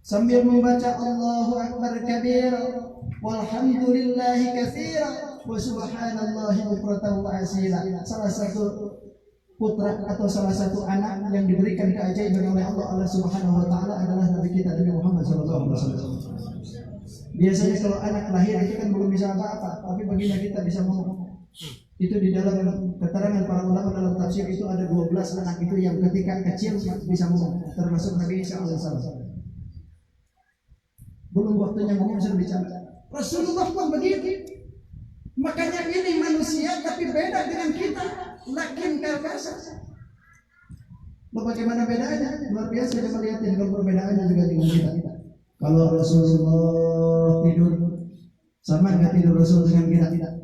[SPEAKER 3] sambil membaca Allahu Akbar kabir walhamdulillahi katsira wa subhanallahi bukratan wa asila. Salah satu putra atau salah satu anak yang diberikan keajaiban oleh Allah Subhanahu wa taala adalah Nabi kita Nabi Muhammad sallallahu alaihi wasallam. Biasanya kalau anak lahir itu kan belum bisa apa-apa, tapi baginda kita bisa ngomong. Itu di dalam keterangan para ulama dalam tafsir itu ada 12 anak itu yang ketika kecil bisa ngomong, termasuk Nabi Isa alaihissalam. Belum waktunya ngomong sudah bicara. Rasulullah pun begitu. Makanya ini manusia tapi beda dengan kita. Lakin kalkasa. Bagaimana bedanya? Luar biasa kita melihatin kalau perbedaannya juga dengan kita. Kalau Rasulullah tidur, sama nggak tidur Rasul dengan kita?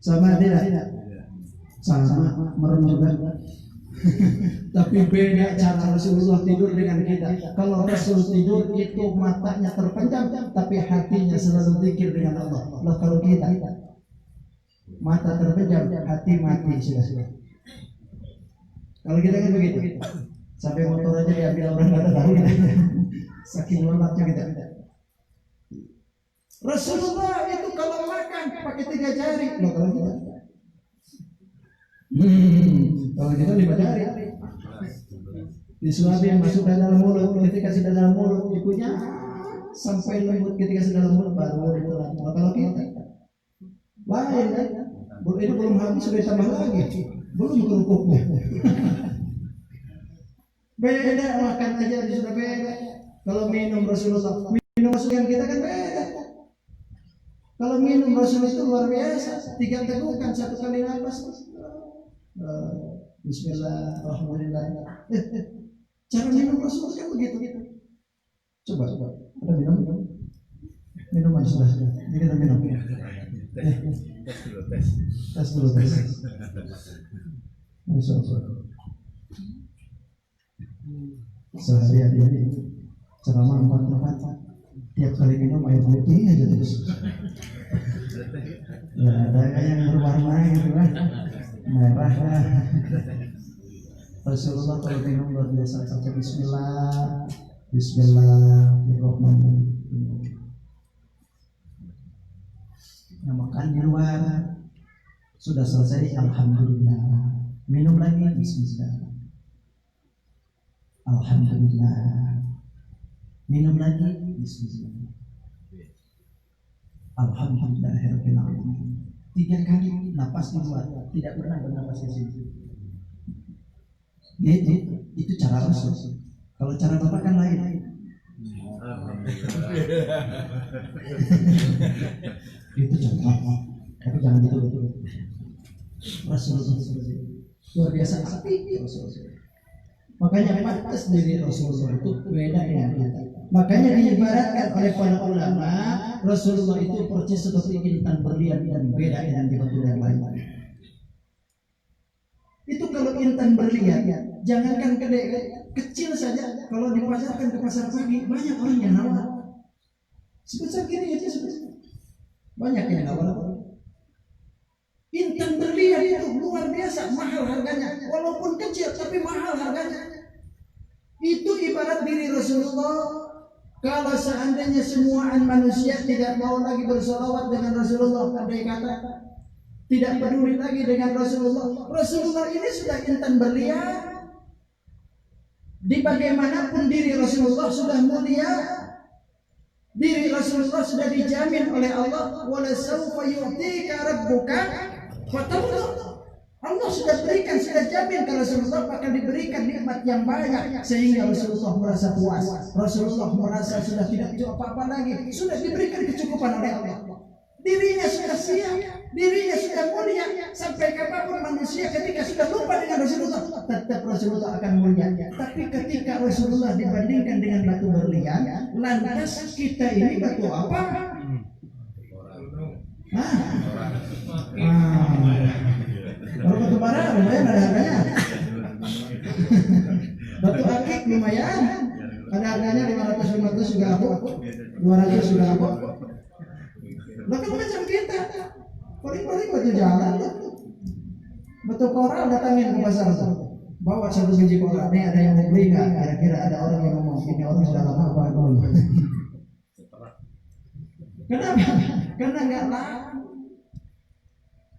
[SPEAKER 3] Sama tidak? Sama, merem juga. Tapi beda cara Rasulullah tidur dengan kita. Kalau Rasul tidur itu matanya terpejam, tapi hatinya selalu zikir dengan Allah. Loh kalau kita mata terpejam, hati mati sudah. Kalau kita kan begitu, sampai motor aja diambil orang nggak tahu, saking lelapnya kita. Rasulullah itu kalau makan pakai 3 jari, loh kalau kita, kalau kita 5 jari. Disuapi yang masuk ke dalam mulut, ketika sudah dalam mulut, ibunya sampai lembut ketika sudah dalam mulut baru ditelan. Kalau kita lain kan? Ini belum habis sudah tambah lagi, belum kerupuknya. Beda makan aja sudah beda. Kalau minum Rasulullah, minum Rasulullah kita kan beda. Kalau minum Rasul itu luar biasa, 3 tegukan 1 kali nafas. Bismillahirrahmanirrahim. Cara minum Rasul kan begitu. Coba, ada minuman sudah. Ini kita minum. Tes dulu. Sehari-hari ceramah 4 tiap kali minum air putih aja terus. Ada yang berwarna gitu kan, merah lah. Rasulullah kalau minum luar biasa, baca Bismillahirrahmanirrahim. Nah, makan di luar sudah selesai, alhamdulillah. Minum lagi, bismillah, alhamdulillah. Minum lagi, bismillah, alhamdulillahirabbil alamin. 3 kali napas di luar, tidak pernah bernapas di sini. Itu cara Rasul. Kalau cara Bapak kan lain. Itu contoh, tapi jangan betul-betul. Rasulullah luar biasa api Rasulullah. Makanya pantas diri Rasulullah itu beda dengan kita. Makanya diibaratkan oleh para ulama, Rasulullah itu persis seperti intan berlian dan beda dengan batu yang lain. Itu kalau intan berlian, jangankan kecil saja, kalau dipasarkan ke pasar pagi banyak orang yang nawar. Sebesar gini aja sebesar. Banyak yang nawar. Intan berlian itu luar biasa mahal harganya, walaupun kecil tapi mahal harganya. Itu ibarat diri Rasulullah Kalau seandainya semua manusia tidak mau lagi bersolawat dengan Rasulullah, andai kata tidak peduli lagi dengan Rasulullah, Rasulullah ini sudah intan berlian. Di bagaimanapun diri Rasulullah sudah mulia, diri Rasulullah sudah dijamin oleh Allah, wala sawfa yu'tika rabbuka fatarda. Allah sudah berikan, sudah jamin ke Rasulullah bakal diberikan nikmat yang banyak, sehingga Rasulullah merasa puas. Rasulullah merasa sudah tidak butuh apa-apa lagi, sudah diberikan kecukupan oleh Allah. Dirinya sudah siap, dirinya sudah mulia. Sampai kapanpun manusia ketika sudah lupa dengan Rasulullah, tetap Rasulullah akan mulia. Tapi ketika Rasulullah dibandingkan dengan batu berlian, lantas kita ini batu apa? Kalau batu bara lumayan ada harganya. Batu akik lumayan ada harganya, 500 juga aku, 200 juga aku. Lah kan macam kita, paling batu jalan, batu koral datangin ke pasar, bawa 1 biji koral. Nih ada yang mau beli nggak? Kira-kira ada orang yang mau? Ini orang sudah lama apa dulu? Kenapa? Karena nggak laku.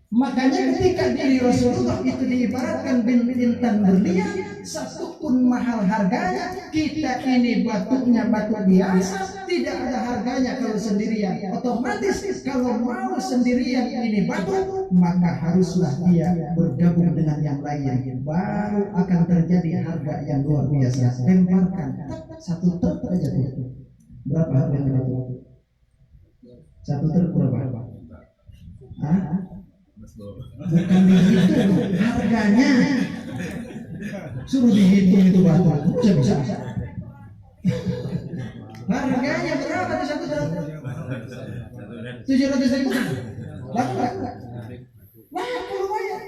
[SPEAKER 3] Makanya ketika diri Rasulullah itu diibaratkan bintang berlian, satu pun mahal harganya. Kita ini batunya batu biasa, tidak ada harganya kalau sendirian. Otomatis kalau mau sendirian ini batu, maka haruslah dia bergabung dengan yang lain, baru akan terjadi harga yang luar biasa. Lemparkan satu truk aja tuh. Berapa harganya batu? Satu truk berapa? Bukan dihitung harganya, suruh dihitung itu batu bisa. Harganya berapa tuh satu truk? 700.000. Laku lumayan.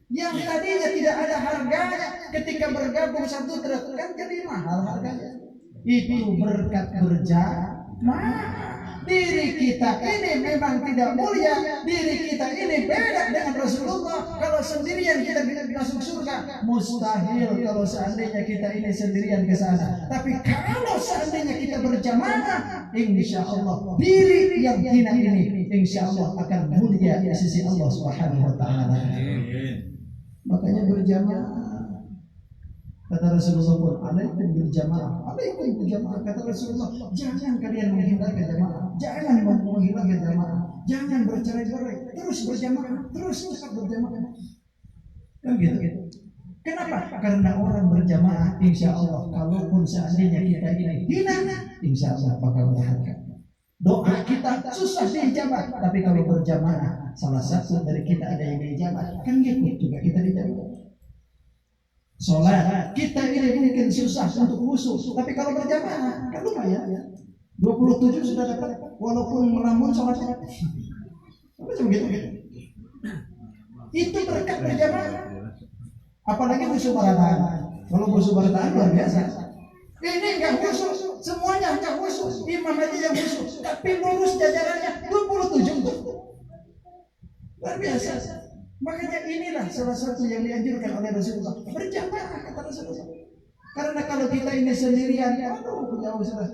[SPEAKER 3] Yang tadinya tidak ada harganya, ketika bergabung satu truk kan jadi mahal harganya. Itu berkat berjamaah. Diri kita ini memang tidak mulia, diri kita ini beda dengan Rasulullah. Kalau sendirian kita bisa masuk surga, mustahil kalau seandainya kita ini sendirian ke sana. Tapi kalau seandainya kita berjamaah, insya Allah diri yang hina ini insya Allah akan mulia di sisi Allah Subhanahu Wa Taala. Makanya berjamaah. Kata Rasulullah pun, alaikum bil jamaah, alaikum bil jamaah. Kata Rasulullah, jangan kalian menghindari jamaah, jangan menghilangkan jamaah, jangan bercerai-berai, terus berjamaah, terus tetap berjamaah. Kan gitu. Kenapa? Karena orang berjamaah, insya Allah, kalaupun seandainya kita ini hina, insya Allah bakal berharga. Doa kita susah dijawab, tapi kalau berjamaah, salah satu dari kita ada yang dijawab, kan gitu juga kita dijawab. Sholat kita ini mungkin susah untuk khusyuk, tapi kalau berjamaah kan lumayan ya. 27 sudah dapat, walaupun melamun sholatnya. Macam gitu. Itu berkat berjamaah. Apalagi khusyuk barataan. Kalau khusyuk barataan luar biasa. Ini enggak khusyuk, semuanya enggak khusyuk. Imam aja yang khusyuk, tapi lurus jajarannya 27. Luar biasa. Makanya inilah salah satu yang dianjurkan oleh Rasulullah, berjamaah kata Rasulullah. Karena kalau kita ini sendirian, aduh jauh sudah.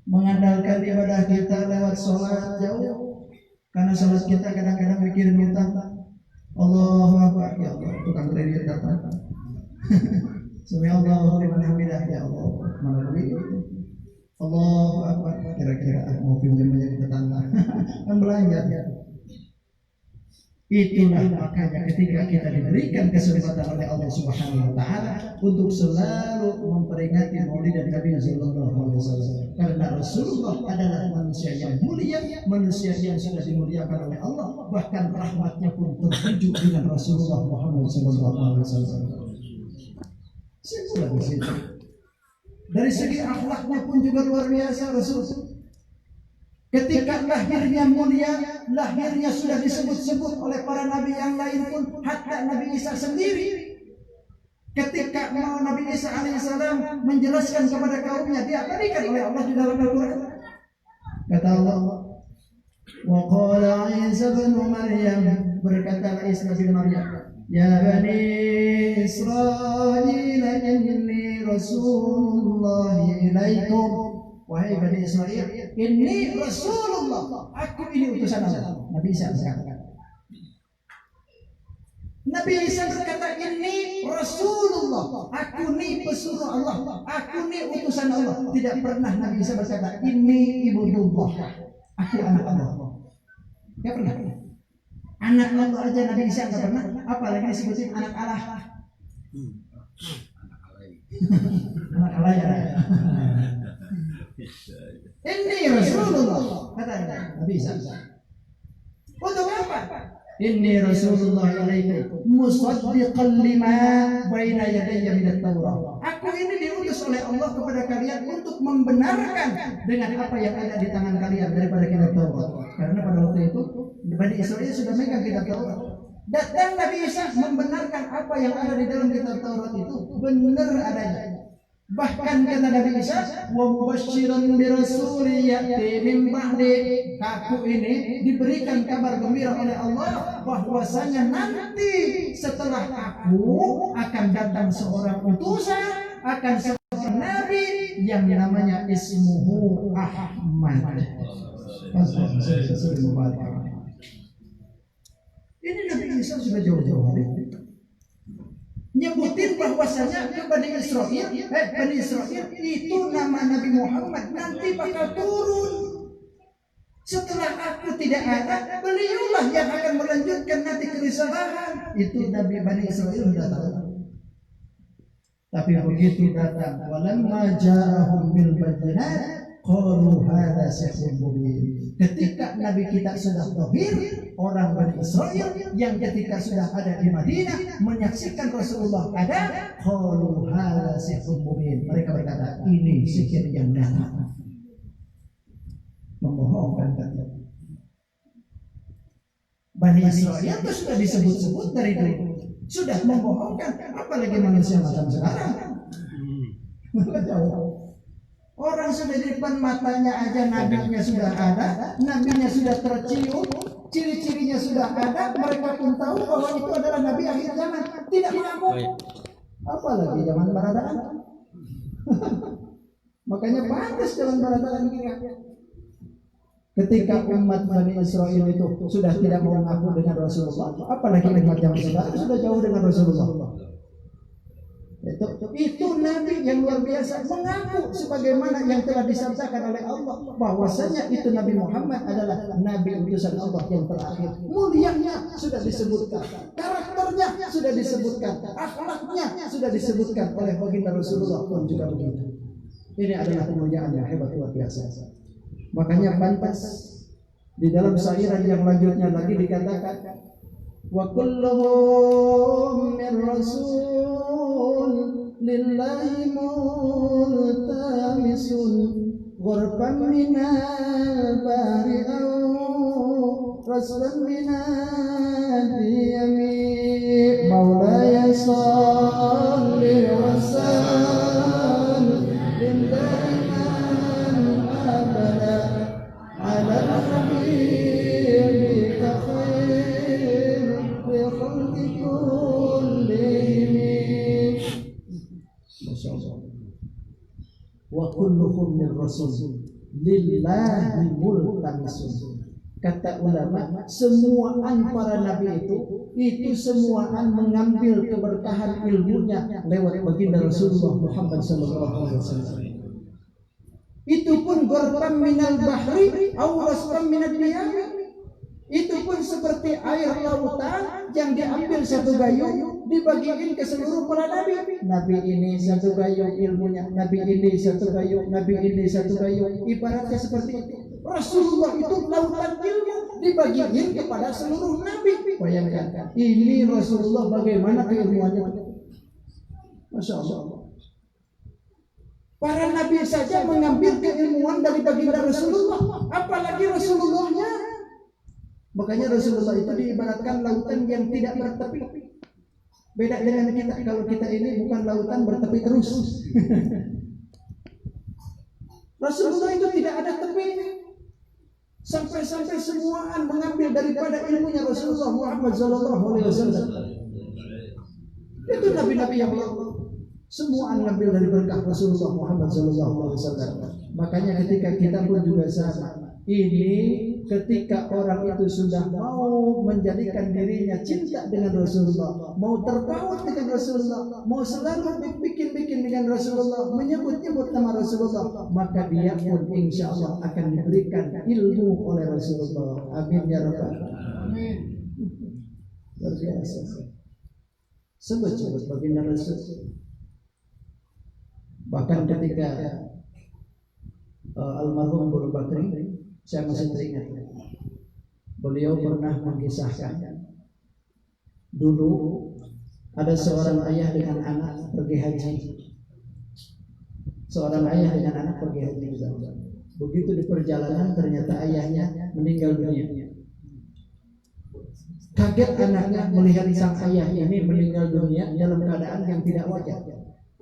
[SPEAKER 3] Mengandalkan ibadah kita lewat sholat jauh. Karena sholat kita kadang-kadang mikirin utang. Allahu Akbar, ya Allah, tukang kredit datang. Subhanallah liman hamidah, ya Allah, mana duit? Allahu Akbar, kira-kira mau pinjam aja ke tetangga. Kan belanja ya. Itulah makanya ketika kita diberikan kesempatan oleh Allah Subhanahu Wa Taala untuk selalu memperingati Maulid Nabi Sallallahu Alaihi Wasallam, karena Rasulullah adalah manusia yang mulia, manusia yang sudah dimuliakan oleh Allah, bahkan rahmatnya pun tertuju dengan Rasulullah Muhammad Sallallahu Alaihi Wasallam. Dari segi akhlaknya pun juga luar biasa Rasul. Ketika lahirnya mulia, lahirnya sudah disebut-sebut oleh para nabi yang lain pun, hatta Nabi Isa sendiri. Ketika mau Nabi Isa alaihissalam menjelaskan kepada kaumnya, diabadikan oleh Allah di dalam Al-Quran. Kata Allah, wa qala Isa bin Maryam, berkata Isa bin Maryam, ya bani Israil inni inni Rasulullah ilaikum. Wahai Bani Israel, inni Rasulullah, aku ini utusan Allah. Nabi Isa berkata. Nabi Isa berkata, ini Rasulullah, aku ini pesuruh Allah, aku ini utusan Allah. Tidak pernah Nabi Isa berkata, ini ibnullah, aku anak Allah. Tidak pernah. Anak Allah aja Nabi Isa tidak pernah, apalagi disebutin anak Allah. Anak Allah ya. Ini Rasulullah, kata Nabi Isa. Untuk apa? Inni Rasulullah ilaikum musaddiqan lima baina yadayya minat Taurat. Aku ini diutus oleh Allah kepada kalian untuk membenarkan dengan apa yang ada di tangan kalian daripada kitab Taurat. Karena pada waktu itu Bani Israel sudah megang kitab Taurat. Dan Nabi Isa membenarkan apa yang ada di dalam kitab Taurat itu benar adanya. Bahkan kata Nabi Isa, wa mubasysyiran bi rasulin ya'ti min ba'di, aku ini diberikan kabar gembira oleh Allah bahwasanya nanti setelah aku akan datang seorang utusan, akan seorang nabi yang namanya ismuhu Ahmad. Ini Nabi Isa sudah jauh-jauh hari nyebutin bahwasanya Bani Israel itu nama Nabi Muhammad nanti bakal turun. Setelah aku tidak ada, beliaulah yang akan melanjutkan nanti kerisahan. Itu Nabi Bani Israel sudah tahu. Tapi begitu datang, walamma ja'ahum bil bayyinat qalu hadza sihrun mubin. Ketika Nabi kita sudah zahir, orang Bani Israel yang ketika sudah ada di Madinah menyaksikan Rasulullah ada, qalu hadza sihrun mubin. Mereka berkata, ini sihir yang nyata. Membohongkan kata. Bani Israel itu sudah disebut-sebut dari dulu. Sudah membohongkan, apalagi manusia macam sekarang. Jauh. Orang sudah di depan matanya aja nabinya sudah ada, nabinya sudah tercium, ciri-cirinya sudah ada, mereka pun tahu bahwa itu adalah nabi akhir zaman, tidak mengaku. Apalagi zaman baradaan. Makanya pantas zaman baradaan kita. Ketika umat Bani Israel itu sudah tidak mau mengaku dengan Rasulullah, apalagi umat zaman sekarang sudah jauh dengan Rasulullah. Itu nabi yang luar biasa mengaku sebagaimana yang telah disabdakan oleh Allah bahwasanya itu Nabi Muhammad adalah nabi utusan Allah yang terakhir. Mulianya sudah disebutkan, karakternya sudah disebutkan, akhlaknya sudah disebutkan oleh baginda Rasulullah pun juga begitu. Ini adalah kemuliaan yang hebat luar biasa. Makanya pantas di dalam syairan yang lanjutnya lagi dikatakan wa kulluhum min rasul lillahi multamisun ghurban minal bari'au rasulan minal yamin maulaya salli wa sallim lillahi man abada ala habibika khair bi khalqi kullihim. Wa kulluhum min rasul lillahi multamisun. Kata ulama, semuaan para nabi itu semuaan mengambil keberkahan ilmunya lewat baginda Rasulullah Muhammad sallallahu alaihi wasallam. Itu pun ghurban minal bahri aw rasban minad yamin. Itu pun seperti air lautan yang diambil satu gayung dibagiin ke seluruh para nabi. Nabi ini satu gayung ilmunya, nabi ini satu gayung, nabi ini satu gayung. Ibaratnya seperti itu. Rasulullah itu lautan ilmu dibagiin kepada seluruh nabi. Bayangkan, ini Rasulullah bagaimana keilmuannya. Masya Allah. Para nabi saja mengambil keilmuan dari baginda Rasulullah, apalagi Rasulullahnya. Makanya Rasulullah itu diibaratkan lautan yang tidak bertepi. Beda dengan kita, kalau kita ini bukan lautan bertepi terus. Rasulullah itu tidak ada tepinya. Sampai-sampai semuaan mengambil daripada ilmunya Rasulullah Muhammad sallallahu alaihi wasallam. Itu nabi-nabi yang Allah. Semua ngambil dari berkah Rasulullah Muhammad SAW. Makanya ketika kita pun juga sama. Ini ketika orang itu sudah mau menjadikan dirinya cinta dengan Rasulullah, mau terpaut dengan Rasulullah, mau selalu bikin dengan Rasulullah, menyebut-nyebut nama Rasulullah, maka dia pun insya Allah akan diberikan ilmu oleh Rasulullah. Amin ya rabbal alamin. Luar biasa. Sebut-sebut baginda Rasul. Bahkan ketika almarhum Guru Bakri, saya masih teringat, beliau pernah mengisahkan dulu ada seorang ayah dengan anak pergi haji. Seorang ayah dengan anak pergi haji. Begitu di perjalanan ternyata ayahnya meninggal dunia. Kaget anaknya melihat sang ayah ini meninggal dunia dalam keadaan yang tidak wajar.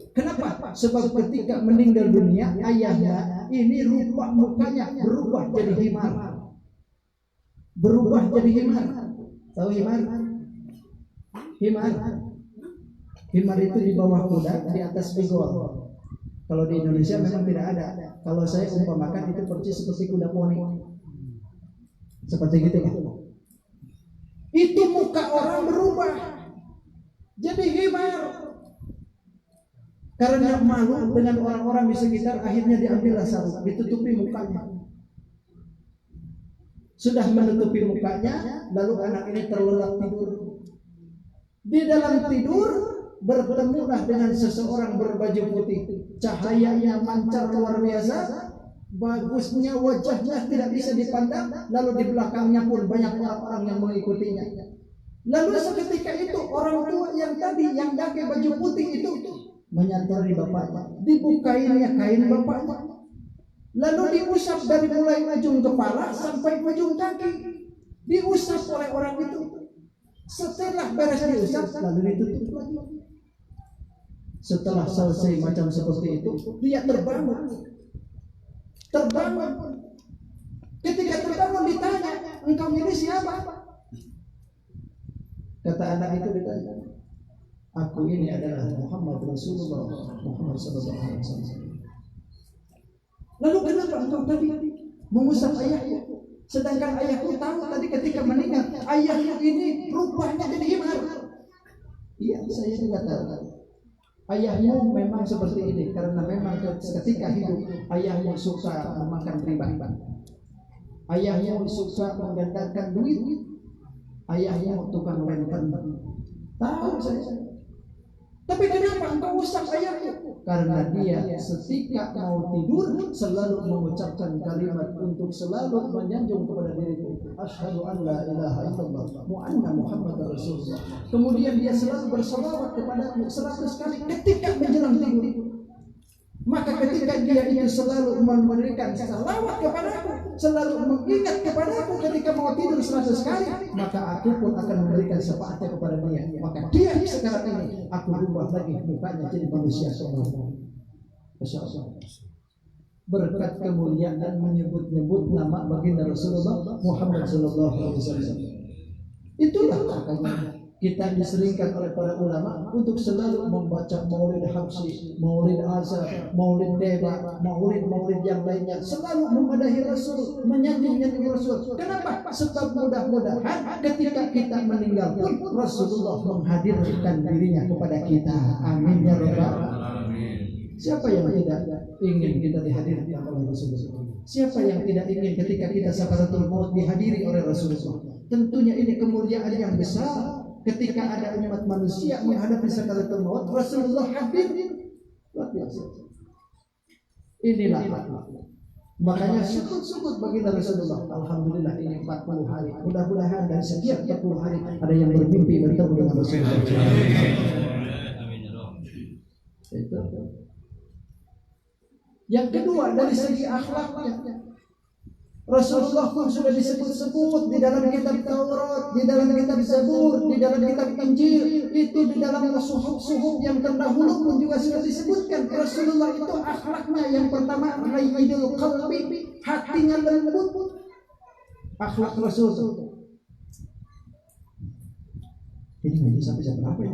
[SPEAKER 3] Kenapa? Sebab ketika meninggal dunia ayahnya ini rupa mukanya berubah jadi himar. Berubah jadi himar. Tahu himar? Himar. Himar itu di bawah kuda, di atas bigol. Kalau di Indonesia memang tidak ada. Kalau saya umpamakan itu persis seperti kuda poni. Seperti gitu ya. Itu muka orang berubah jadi himar. Karena malu dengan orang-orang di sekitar, akhirnya diambillah sarung, ditutupi mukanya. Sudah menutupi mukanya, lalu anak ini terlelap tidur. Di dalam tidur bertemulah dengan seseorang berbaju putih, cahayanya mancar luar biasa, bagusnya wajahnya tidak bisa dipandang, lalu di belakangnya pun banyak orang-orang yang mengikutinya. Lalu seketika itu orang tua yang tadi yang pakai baju putih itu menyantari bapaknya, dibukainnya kain bapaknya, lalu diusap dari mulai ujung kepala sampai ujung kaki, diusap oleh orang itu. Setelah beres diusap, lalu ditutup lagi. Setelah selesai macam seperti itu, dia terbangun. Ketika terbangun ditanya, engkau ini siapa? Kata anak itu ditanya, aku ini adalah Muhammad Rasulullah Muhammad sallallahu alaihi wasallam. Lalu kenapa engkau tadi mengusap ayahku? Sedangkan ayahku tahu tadi ketika meninggal ayahku ini rupanya jadi himar. Iya, saya juga tahu. Ayahmu memang seperti ini karena memang ketika hidup ayahmu suka memakan riba. Ayahmu suka menggandakan duit. Ayahmu tukang lempar. Tahu saya. Tapi kenapa engkau usap ayahmu? Karena dia ketika mau tidur selalu mengucapkan kalimat untuk selalu menyanjung kepada diriku, asyhadu an la ilaha illallah wa anna muhammadar rasulullah. Kemudian dia selalu berselawat kepadaku 100 kali ketika menjelang tidur. Maka ketika dia itu selalu memberikan salawat kepadaku, selalu mengingat kepadaku ketika mau tidur 100 kali, maka aku pun akan memberikan syafaatnya kepada dia. Maka dia sekarang ini aku rubah lagi mukanya jadi manusia sempurna. Masya Allah. Berkat kemuliaan menyebut-nyebut nama baginda Rasulullah Muhammad sallallahu alaihi wasallam. Itulah makanya kita diseringkan oleh para ulama untuk selalu membaca maulid habsyi, maulid azhar, maulid deba, maulid yang lainnya, selalu memadahi Rasul, menyanjung-nyanjung Rasul. Kenapa? Sebab mudah-mudahan ketika kita meninggal pun Rasulullah menghadirkan dirinya kepada kita. Amin ya rabbal alamin. Siapa yang tidak ingin kita dihadirkan oleh Rasulullah? Siapa yang tidak ingin ketika kita sakaratul maut dihadiri oleh Rasulullah? Tentunya ini kemuliaan yang besar. Ketika ada umat manusia menghadapi sakaratul maut, Rasulullah hadir. Luar biasa. Inilah makanya syukur bagi Rasulullah. Alhamdulillah ini 40 hari. Mudah-mudahan dari setiap 40 hari ada yang bermimpi bertemu dengan Rasulullah. Amin. Itu. Yang kedua dari segi akhlaknya, Rasulullah pun sudah disebut-sebut di dalam kitab Taurat, di dalam kitab Zabur, di dalam kitab Injil, itu di dalam suhuf yang terdahulu pun juga sudah disebutkan. Rasulullah itu akhlaknya yang pertama rayyidul qalbi, hatinya lembut. Akhlak Rasul. Ini ngaji sampai jam berapa ya?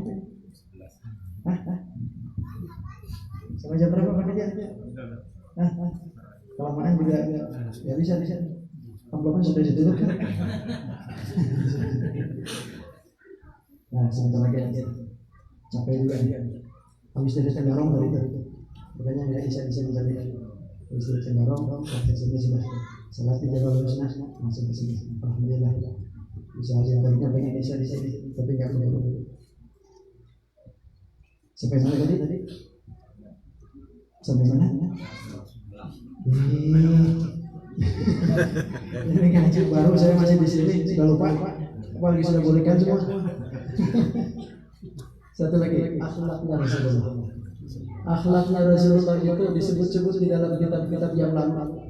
[SPEAKER 3] Sampai jam berapa Pak dia? Nah, kelamaan juga ya bisa. Amplopnya sudah ditutup. Nah, sebentar lagi aja. Capek juga dia. Habis dari Cengarong dari itu. Makanya nggak bisa dari. Habis dari Cengarong, sampai sini sudah. Salat di Jabal Husna masuk ke sini. Alhamdulillah. Bisa aja tadinya pengen bisa di sini, tapi nggak boleh. Sampai mana tadi? Sampai mana? Ini ngaji baru, saya masih di sini, sudah lupa. Apalagi sudah bolehkan semua. Satu lagi, akhlaknya Rasulullah. Akhlaknya Rasulullah itu disebut-sebut di dalam kitab-kitab yang lalu.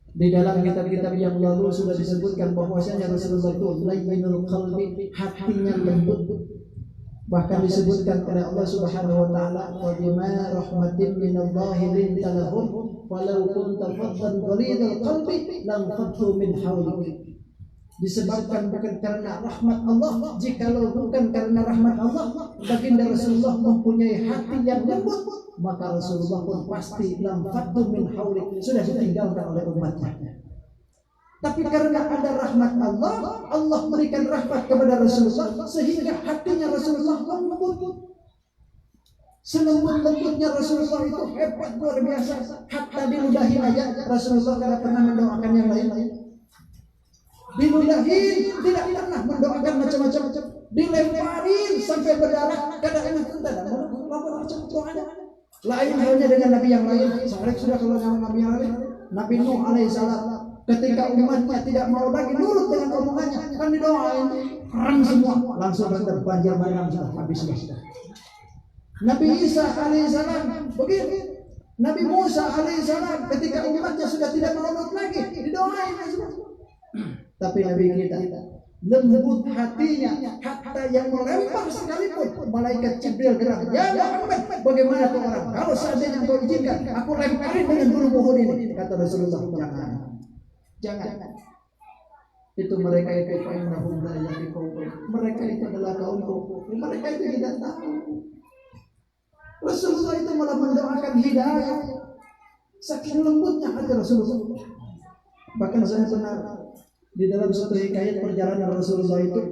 [SPEAKER 3] Di dalam kitab-kitab yang lalu sudah disebutkan bahwasanya Rasulullah itu layyinul qalbi, hatinya lembut. Bahkan disebutkan oleh Allah Subhanahu wa taala, "Wa bima rahmatin minallahi linta lahum walau kunta faddan ghalidal qalbi lam faddu min hawlik." Disebabkan bukan karena rahmat Allah, jikalau bukan karena rahmat Allah, baginda Rasulullah mempunyai hati yang lembut, maka Rasulullah pun pasti lam faddu min hawlik, sudah ditinggalkan oleh umatnya. Tapi karena ada rahmat Allah, Allah berikan rahmat kepada Rasulullah sehingga hatinya Rasulullah lembut. Selembut-lembutnya Rasulullah itu hebat luar biasa. Hatta diludahin aja Rasulullah tidak pernah mendoakan yang lain. Diludahin tidak pernah mendoakan macam-macam. Dilemparin sampai berdarah, kadang-kadang tidak ada macam doanya. Lain halnya dengan nabi yang lain. Saya sudah kalau nabi yang lain, Nabi Nuh alaihissalam. Ketika umatnya tidak mau lagi nurut dengan omongannya, kan didoain, haram semua, langsung terbanjir bandang sudah habis sudah. Nabi Isa alaihissalam begitu, Nabi Musa alaihissalam ketika umatnya sudah tidak mau nurut lagi, didoain semua. Tapi Nabi kita lembut hatinya, hatta yang melempar sekalipun malaikat Jibril gerak. Ya Muhammad, bagaimana tuh orang? Kalau seandainya engkau izinkan, aku lemparin dengan bulu pohon ini. Kata Rasulullah, jangan. Itu mereka itu fa'inahum la yaqiqun. Mereka itu adalah kaumku. Mereka itu tidak tahu. Rasulullah itu malah mendoakan hidayah. Saking lembutnya hati Rasulullah. Bahkan saya pernah di dalam suatu hikayat perjalanan Rasulullah itu,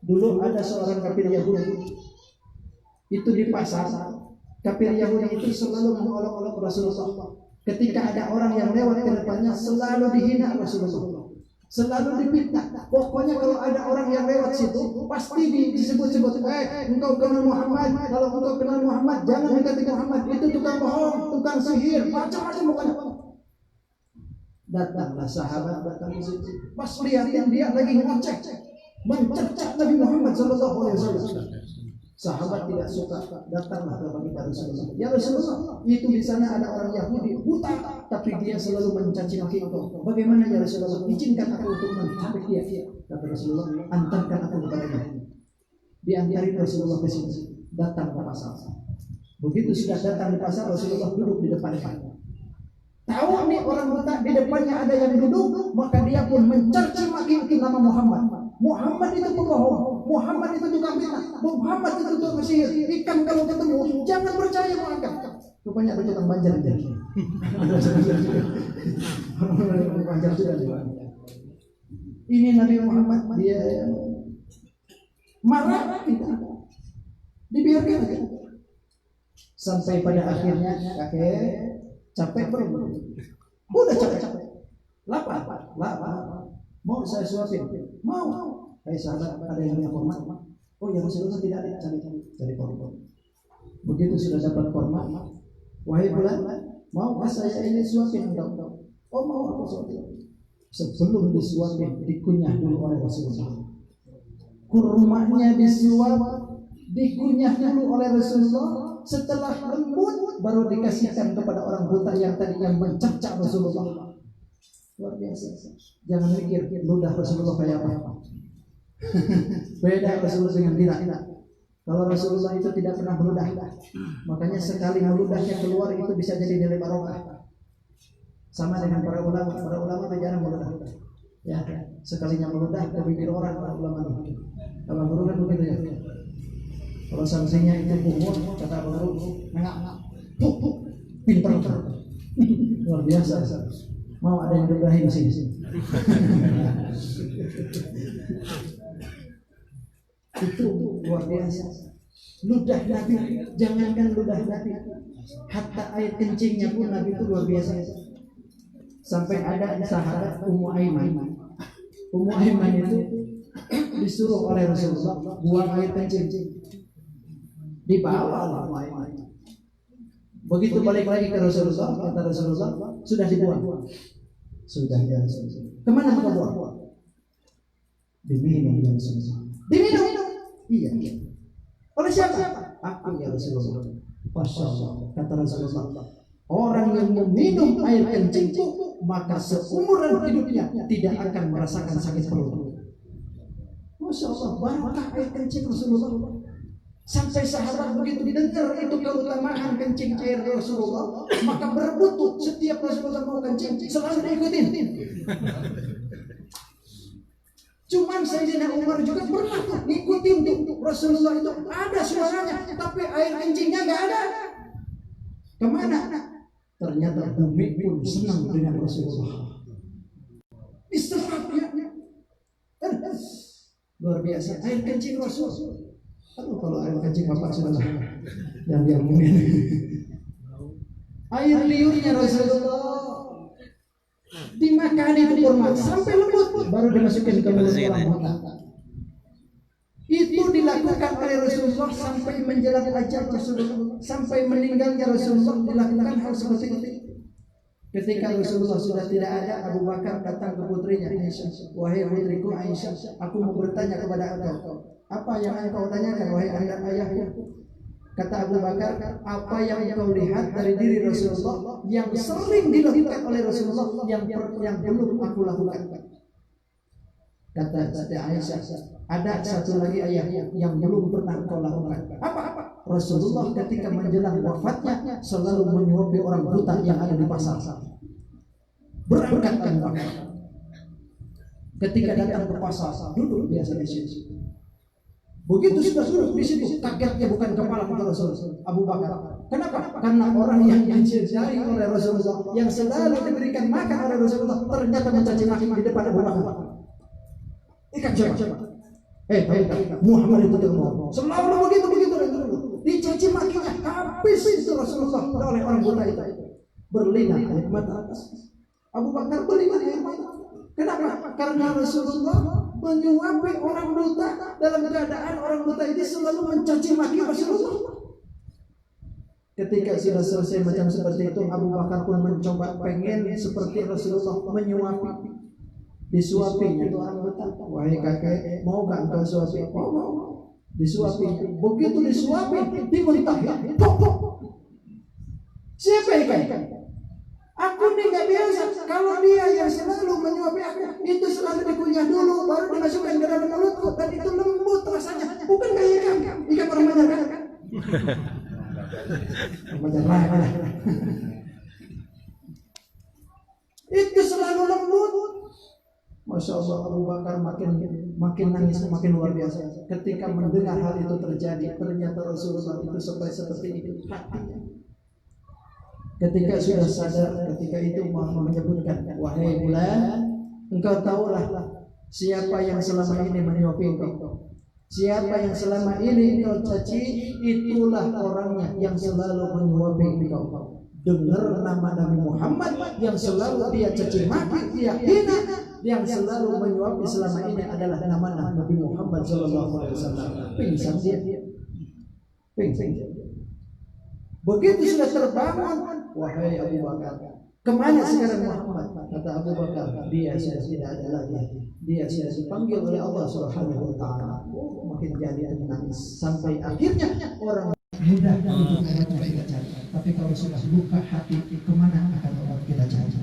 [SPEAKER 3] dulu ada seorang kafir Yahudi. Itu di pasar. Kafir Yahudi itu selalu mengolok-olok Rasulullah. Ketika ada orang yang lewat ke depannya, selalu dihina Rasulullah, selalu difitnah. Pokoknya kalau ada orang yang lewat situ, pasti disebut-sebut, engkau kenal Muhammad. Kalau engkau kenal Muhammad, jangan dekati Muhammad. Itu tukang bohong, tukang sihir, macam-macam bukannya. Datanglah sahabat datang ke situ. Pas lihatin dia lagi ngoceh, mencerca Nabi Muhammad SAW. Sahabat tidak suka, datanglah ke baginda Rasulullah. Ya Rasulullah, itu di sana ada orang Yahudi buta, tapi dia selalu mencaci maki engkau. Bagaimana ya Rasulullah? Izinkan aku untuk mencabik dia. Kata Rasulullah, antarkan aku kepadanya. Diantarin Rasulullah ke sini, datang ke pasar. Begitu sudah datang di pasar, Rasulullah duduk di depannya. Tahu nih orang buta di depannya ada yang duduk, maka dia pun mencaci maki nama Muhammad. Muhammad itu pembohong, Muhammad itu tukang fitnah, Muhammad itu tukang sihir. Ikan kalau ketemu jangan percaya makan. Rupanya ada tukang banjar aja. Banjar sudah. Ini Nabi Muhammad, dia marah tidak, dibiarkan aja. Sampai pada akhirnya kakek capek belum? Udah capek. Lapar. Mau saya suapin? Mau. Sahabat, ada yang punya kurma? Oh ya Rasulullah tidak ada, cari kurma. Begitu sudah dapat kurma, wahai bulan, mau saya ini suapin engkau? Oh mau aku suapin. Sebelum disuapin, dikunyah dulu oleh Rasulullah. Kurmanya disuap, dikunyah dulu oleh Rasulullah. Setelah lembut, baru dikasihkan kepada orang buta yang tadinya mencerca Rasulullah. Luar biasa. Jangan mikir ludah Rasulullah kayak apa. Beda Rasulullah dengan tidak. Kalau Rasulullah itu tidak pernah meludah, makanya sekali meludahnya keluar itu bisa jadi nilai barokah. Sama dengan para ulama itu jarang meludah. Ya, sekalinya meludah lebih dari orang para ulama itu. Kalau guru kan begitu ya. Kalau sanksinya itu umur, kata guru, nengak. pinter. Luar biasa. Mau ada yang Ibrahim sih. Itu luar biasa. Ludah Nabi, jangankan ludah Nabi, hatta air kencingnya pun Nabi itu luar biasa. Sampai ada sahabat Ummu Aiman. Ummu Aiman itu disuruh oleh Rasulullah buang air kencing. Dibawa Ummu Aiman. Begitu balik lagi ke Rasulullah, kata Rasulullah, sudah dibuang. Sudah ya. Kemana kau buang? Diminum ya Rasulullah. Diminum. Iya. Oleh siapa? Aku ya Rasulullah. Masya Allah, kata Rasulullah, orang yang meminum air kencingku maka seumuran hidupnya tidak akan merasakan sakit perut. Masya Allah, barakah air kencing Rasulullah. Sampai sahabat begitu didengar itu keutamaan kencing air Rasulullah, maka berebut setiap Rasulullah mau kencing selalu diikutin. Cuman Sayyidina Umar juga pernah ngikutin tuh Rasulullah itu ada suaranya, tapi air kencingnya nggak ada. Kemana? Ternyata bumi pun senang dengan Rasulullah. Istirahatnya luar biasa. Air kencing Rasul. Aduh, kalau air kencing bapak sudah yang diomongin. Air liurnya Rasulullah dimakan itu kurma sampai lembut baru dimasukin ke mulut orang. Itu dilakukan oleh Rasulullah sampai menjelang ajal Rasulullah, sampai meninggalnya Rasulullah dilakukan hal seperti itu. Ketika Rasulullah sudah tidak ada, Abu Bakar datang ke putrinya Aisyah. Wahai putriku Aisyah, aku mau bertanya kepada engkau. Apa yang engkau tanyakan wahai ayahku? Kata Abu Bakar, apa yang engkau lihat dari diri Rasulullah yang sering dilakukan oleh Rasulullah yang belum aku lakukan? Kata Aisyah, ada satu lagi ayah yang belum pernah engkau lakukan. Apa? Rasulullah ketika menjelang wafatnya selalu menyuapi orang buta yang ada di pasar. Berangkatkan Bakar. Ketika datang ke pasar, duduk biasa di situ. Begitu sudah duduk di situ, kagetnya bukan kepala Rasulullah Abu Bakar. Kenapa? Karena orang yang dicintai oleh Rasulullah, yang selalu diberikan makan oleh Rasulullah, ternyata mencaci maki di depan Abu Bakar. Ikan coba. Muhammad itu terbohong. Selalu begitu. Dicaci makinya habis itu Rasulullah oleh orang buta itu. Berlinang air mata. Abu Bakar berlinang air mata. Kenapa? Karena Rasulullah menyuapi orang buta dalam keadaan orang buta ini selalu mencaci maki Rasulullah. Ketika sudah selesai macam seperti itu, Abu Bakar pun mencoba pengen seperti Rasulullah menyuapi. Disuapinya itu orang buta. Wahai kakek, mau gak engkau suapi? Mau. Disuapi. Begitu disuapi, dimuntahin. Siapa ikan? Aku nih gak biasa. Kalau dia yang selalu menyuapi aku, itu selalu dikunyah dulu, baru dimasukkan ke dalam mulutku, dan itu lembut rasanya. Bukan kayak ikan orang banyak kan? Banyak lah. Itu selalu lembut. Masya Allah, Abu Bakar makin nangis, makin luar biasa. Ketika mendengar hal itu terjadi, ternyata Rasulullah itu seperti itu hatinya. Ketika sudah sadar, ketika itu Muhammad menyebutkan, wahai bulan, engkau tahulah siapa yang selama ini menyuapi engkau. Siapa yang selama ini engkau caci, itulah orangnya yang selalu menyuapi engkau. Dengar nama Nabi Muhammad yang selalu dia caci maki, dia hina, yang selalu menyuapi selama ini adalah nama Nabi Muhammad sallallahu alaihi wasallam. Pingsan dia. Begitu sudah terbangun, wahai Abu Bakar, kemana sekarang Muhammad? Kata Abu Bakar, dia sudah tidak ada lagi. Dia sudah dipanggil oleh Allah Subhanahu wa taala. Makin jadi menangis sampai akhirnya orang mudah untuk obatnya kita cari. Tapi kalau sudah luka hati, kemana akan obat kita cari?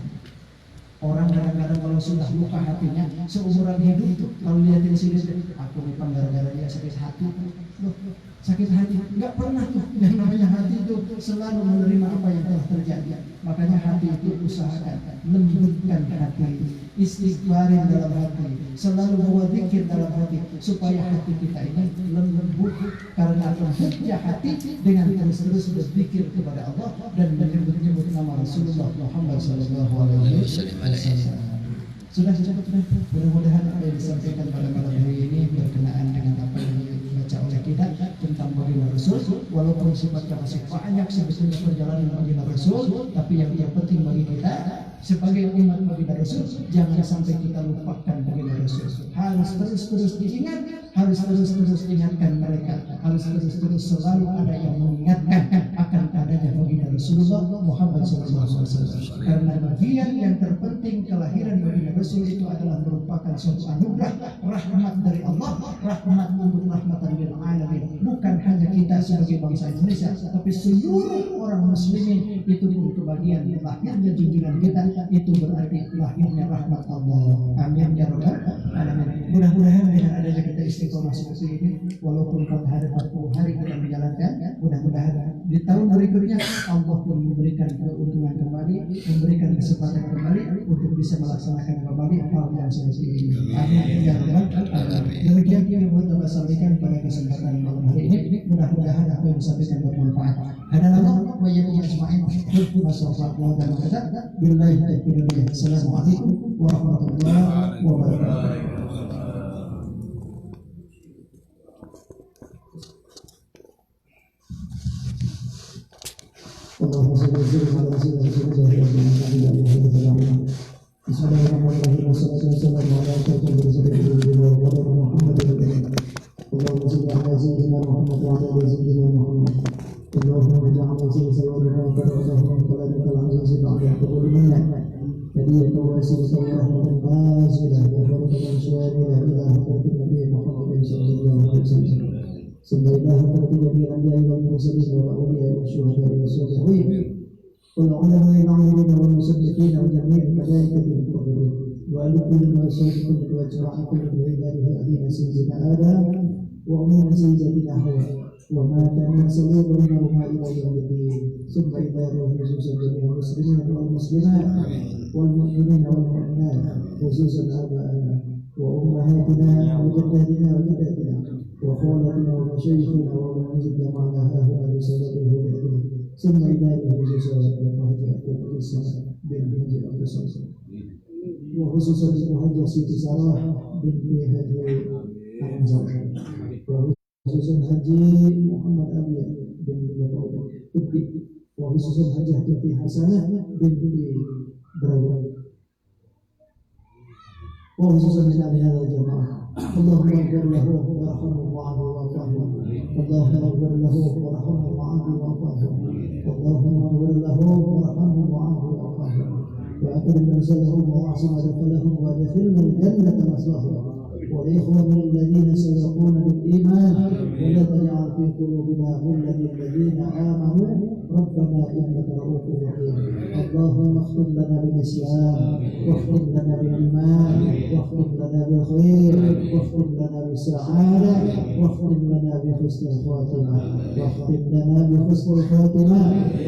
[SPEAKER 3] Orang kadang-kadang kalau sudah luka hatinya seumuran hidup, kalau lihat di sini, aku lupa gara-gara dia sakit hati. Loh, sakit hati. Nggak pernah tuh yang namanya hati itu selalu menerima apa yang telah terjadi. Makanya hati itu usahakan lembutkan hati, istighfarin dalam hati, selalu bawa zikir dalam hati supaya hati kita ini lembut, karena lembutnya hati dengan terus-terus berzikir kepada Allah dan menyebut-nyebut nama Rasulullah Muhammad sallallahu alaihi wasallam. Sudah. Mudah-mudahan apa yang disampaikan pada malam hari ini berkenaan dengan apa yang dibaca oleh kita tentang baginda Rasul. Walaupun sifatnya masih banyak sebetulnya perjalanan baginda Rasul, tapi yang terpenting bagi kita sebagai umat baginda Rasul, jangan sampai kita lupakan baginda Rasul. Harus terus-terus diingat, harus terus-terus diingatkan mereka, harus terus-terus selalu ada yang mengingatkan akan adanya baginda Rasulullah Muhammad SAW. Karena bagian yang terpenting kelahiran baginda Rasul itu adalah merupakan suatu anugerah, rahmat dari Allah, rahmat untuk rahmatan lil alamin. Bukan hanya kita sebagai bangsa Indonesia, tapi seluruh orang muslimin itu pun kebagian lahirnya junjungan kita, itu berarti lahirnya rahmat Allah. Amin ya rabbal alamin. Mudah-mudahan dengan adanya kita istiqomah seperti ini, walaupun pada hari 40 hari kita menjalankan, mudah-mudahan di tahun berikutnya Allah pun memberikan keuntungan kembali, memberikan kesempatan kembali untuk bisa melaksanakan kembali hal yang seperti ini. Amin ya rabbal alamin. Demikian yang kita sampaikan pada kesempatan malam hari ini. Mudah-mudahan apa yang disampaikan bermanfaat. Hadallahu wa iyyakum ajma'in. Wassalamualaikum warahmatullahi wabarakatuh. Allahumma shalli ala Bismillahirrahmanirrahim. Wassalamu ala rasulillah Muhammad. اللهم صل على سيدنا محمد وعلى ال سيدنا محمد. اللهم اجعلنا سيدنا وكرمه من كلامك العزيز بعد قبول منا هدية واسعة ورحمة باسلة وبركة شاملة إلى حضرة النبي محمد صلى الله عليه وسلم. ثم إلى حضرة جميع الأنبياء والمرسلين والأولياء والشهداء والصالحين والعلماء العاملين والمصدقين وجميع الملائكة المقربين وكل وسائل وجراح كل عباده أبينا سيدنا آدم وأمنا سيدنا حواء وما تناسل بينهما إلى يوم الدين. ثم إلى روح خصوصا جميع المسلمين والمسلمات والمؤمنين والمؤمنات خصوصا آبائنا وأمهاتنا وجداتنا وجداتنا وخالتنا ومشايخنا ومن زدنا معنا هؤلاء بسببه وبعدهم. ثم إلى روح خصوصا السماء بالبنج أو الصلصة وخصوصا المهجة سيدي صلاح بنت هدي الأنصار وخصوصا حجي محمد أبي بن بطوط وخصوصا حجي حجتي حسنة بنت براوي وخصوصا من أهل هذا الجماعة. اللهم اغفر له وارحمه وعافه واعف عنه. اللهم اغفر له وارحمه وعافه واعف عنه. اللهم اغفر له وارحمه وعافه واعف عنه. وأكرم منزلهم وأعصم دخلهم وادخلنا الجنة مثواهم. ولإخواننا الذين سبقونا بالإيمان ولا تجعل في قلوبنا غلا للذين آمنوا ربنا إنك رؤوف رحيم. اللهم اختم لنا بالإسلام واختم لنا بالإيمان واختم لنا بالخير واختم لنا بالسعادة واختم لنا بحسن الخاتمة واختم لنا بحسن الخاتمة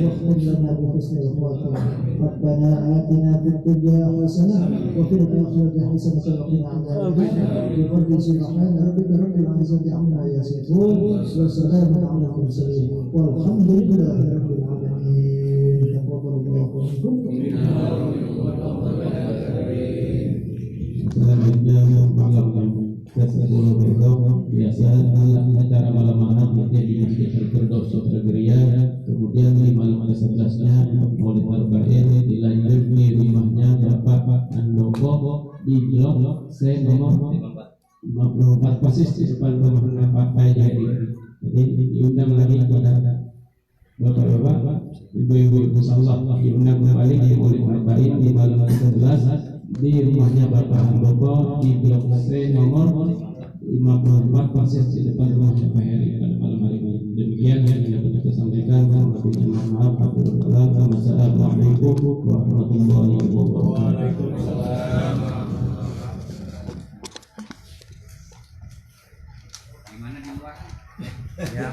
[SPEAKER 3] واختم لنا بحسن الخاتمة. ربنا آتنا في الدنيا حسنة وفي الآخرة حسنة وقنا عذاب النار. بفضل سبحان ربك رب العزة عما يصفون وسلام على المرسلين والحمد لله رب العالمين. تقبل الله منكم.
[SPEAKER 5] Selanjutnya malam ke-10 besok biasa acara malam-malam nanti di Masjid Al-Firdaus Sutrageria. Kemudian di malam ke-11-nya Maulid Arba'in dilanjut di rumahnya Bapak Andoko di blok C nomor 54 persis di depan rumah Pak Jadi. Jadi diundang lagi kepada bapak-bapak, ibu-ibu, insyaallah diundang kembali di Maulid Arba'in di malam ke-11 di rumahnya Bapak Handoko di blok C nomor 54 persis di depan rumahnya Pak Heri pada malam hari ini. Demikian yang dapat kita sampaikan. Mohon maaf. Wassalamualaikum warahmatullahi wabarakatuh.
[SPEAKER 6] Gimana di luar? Ya.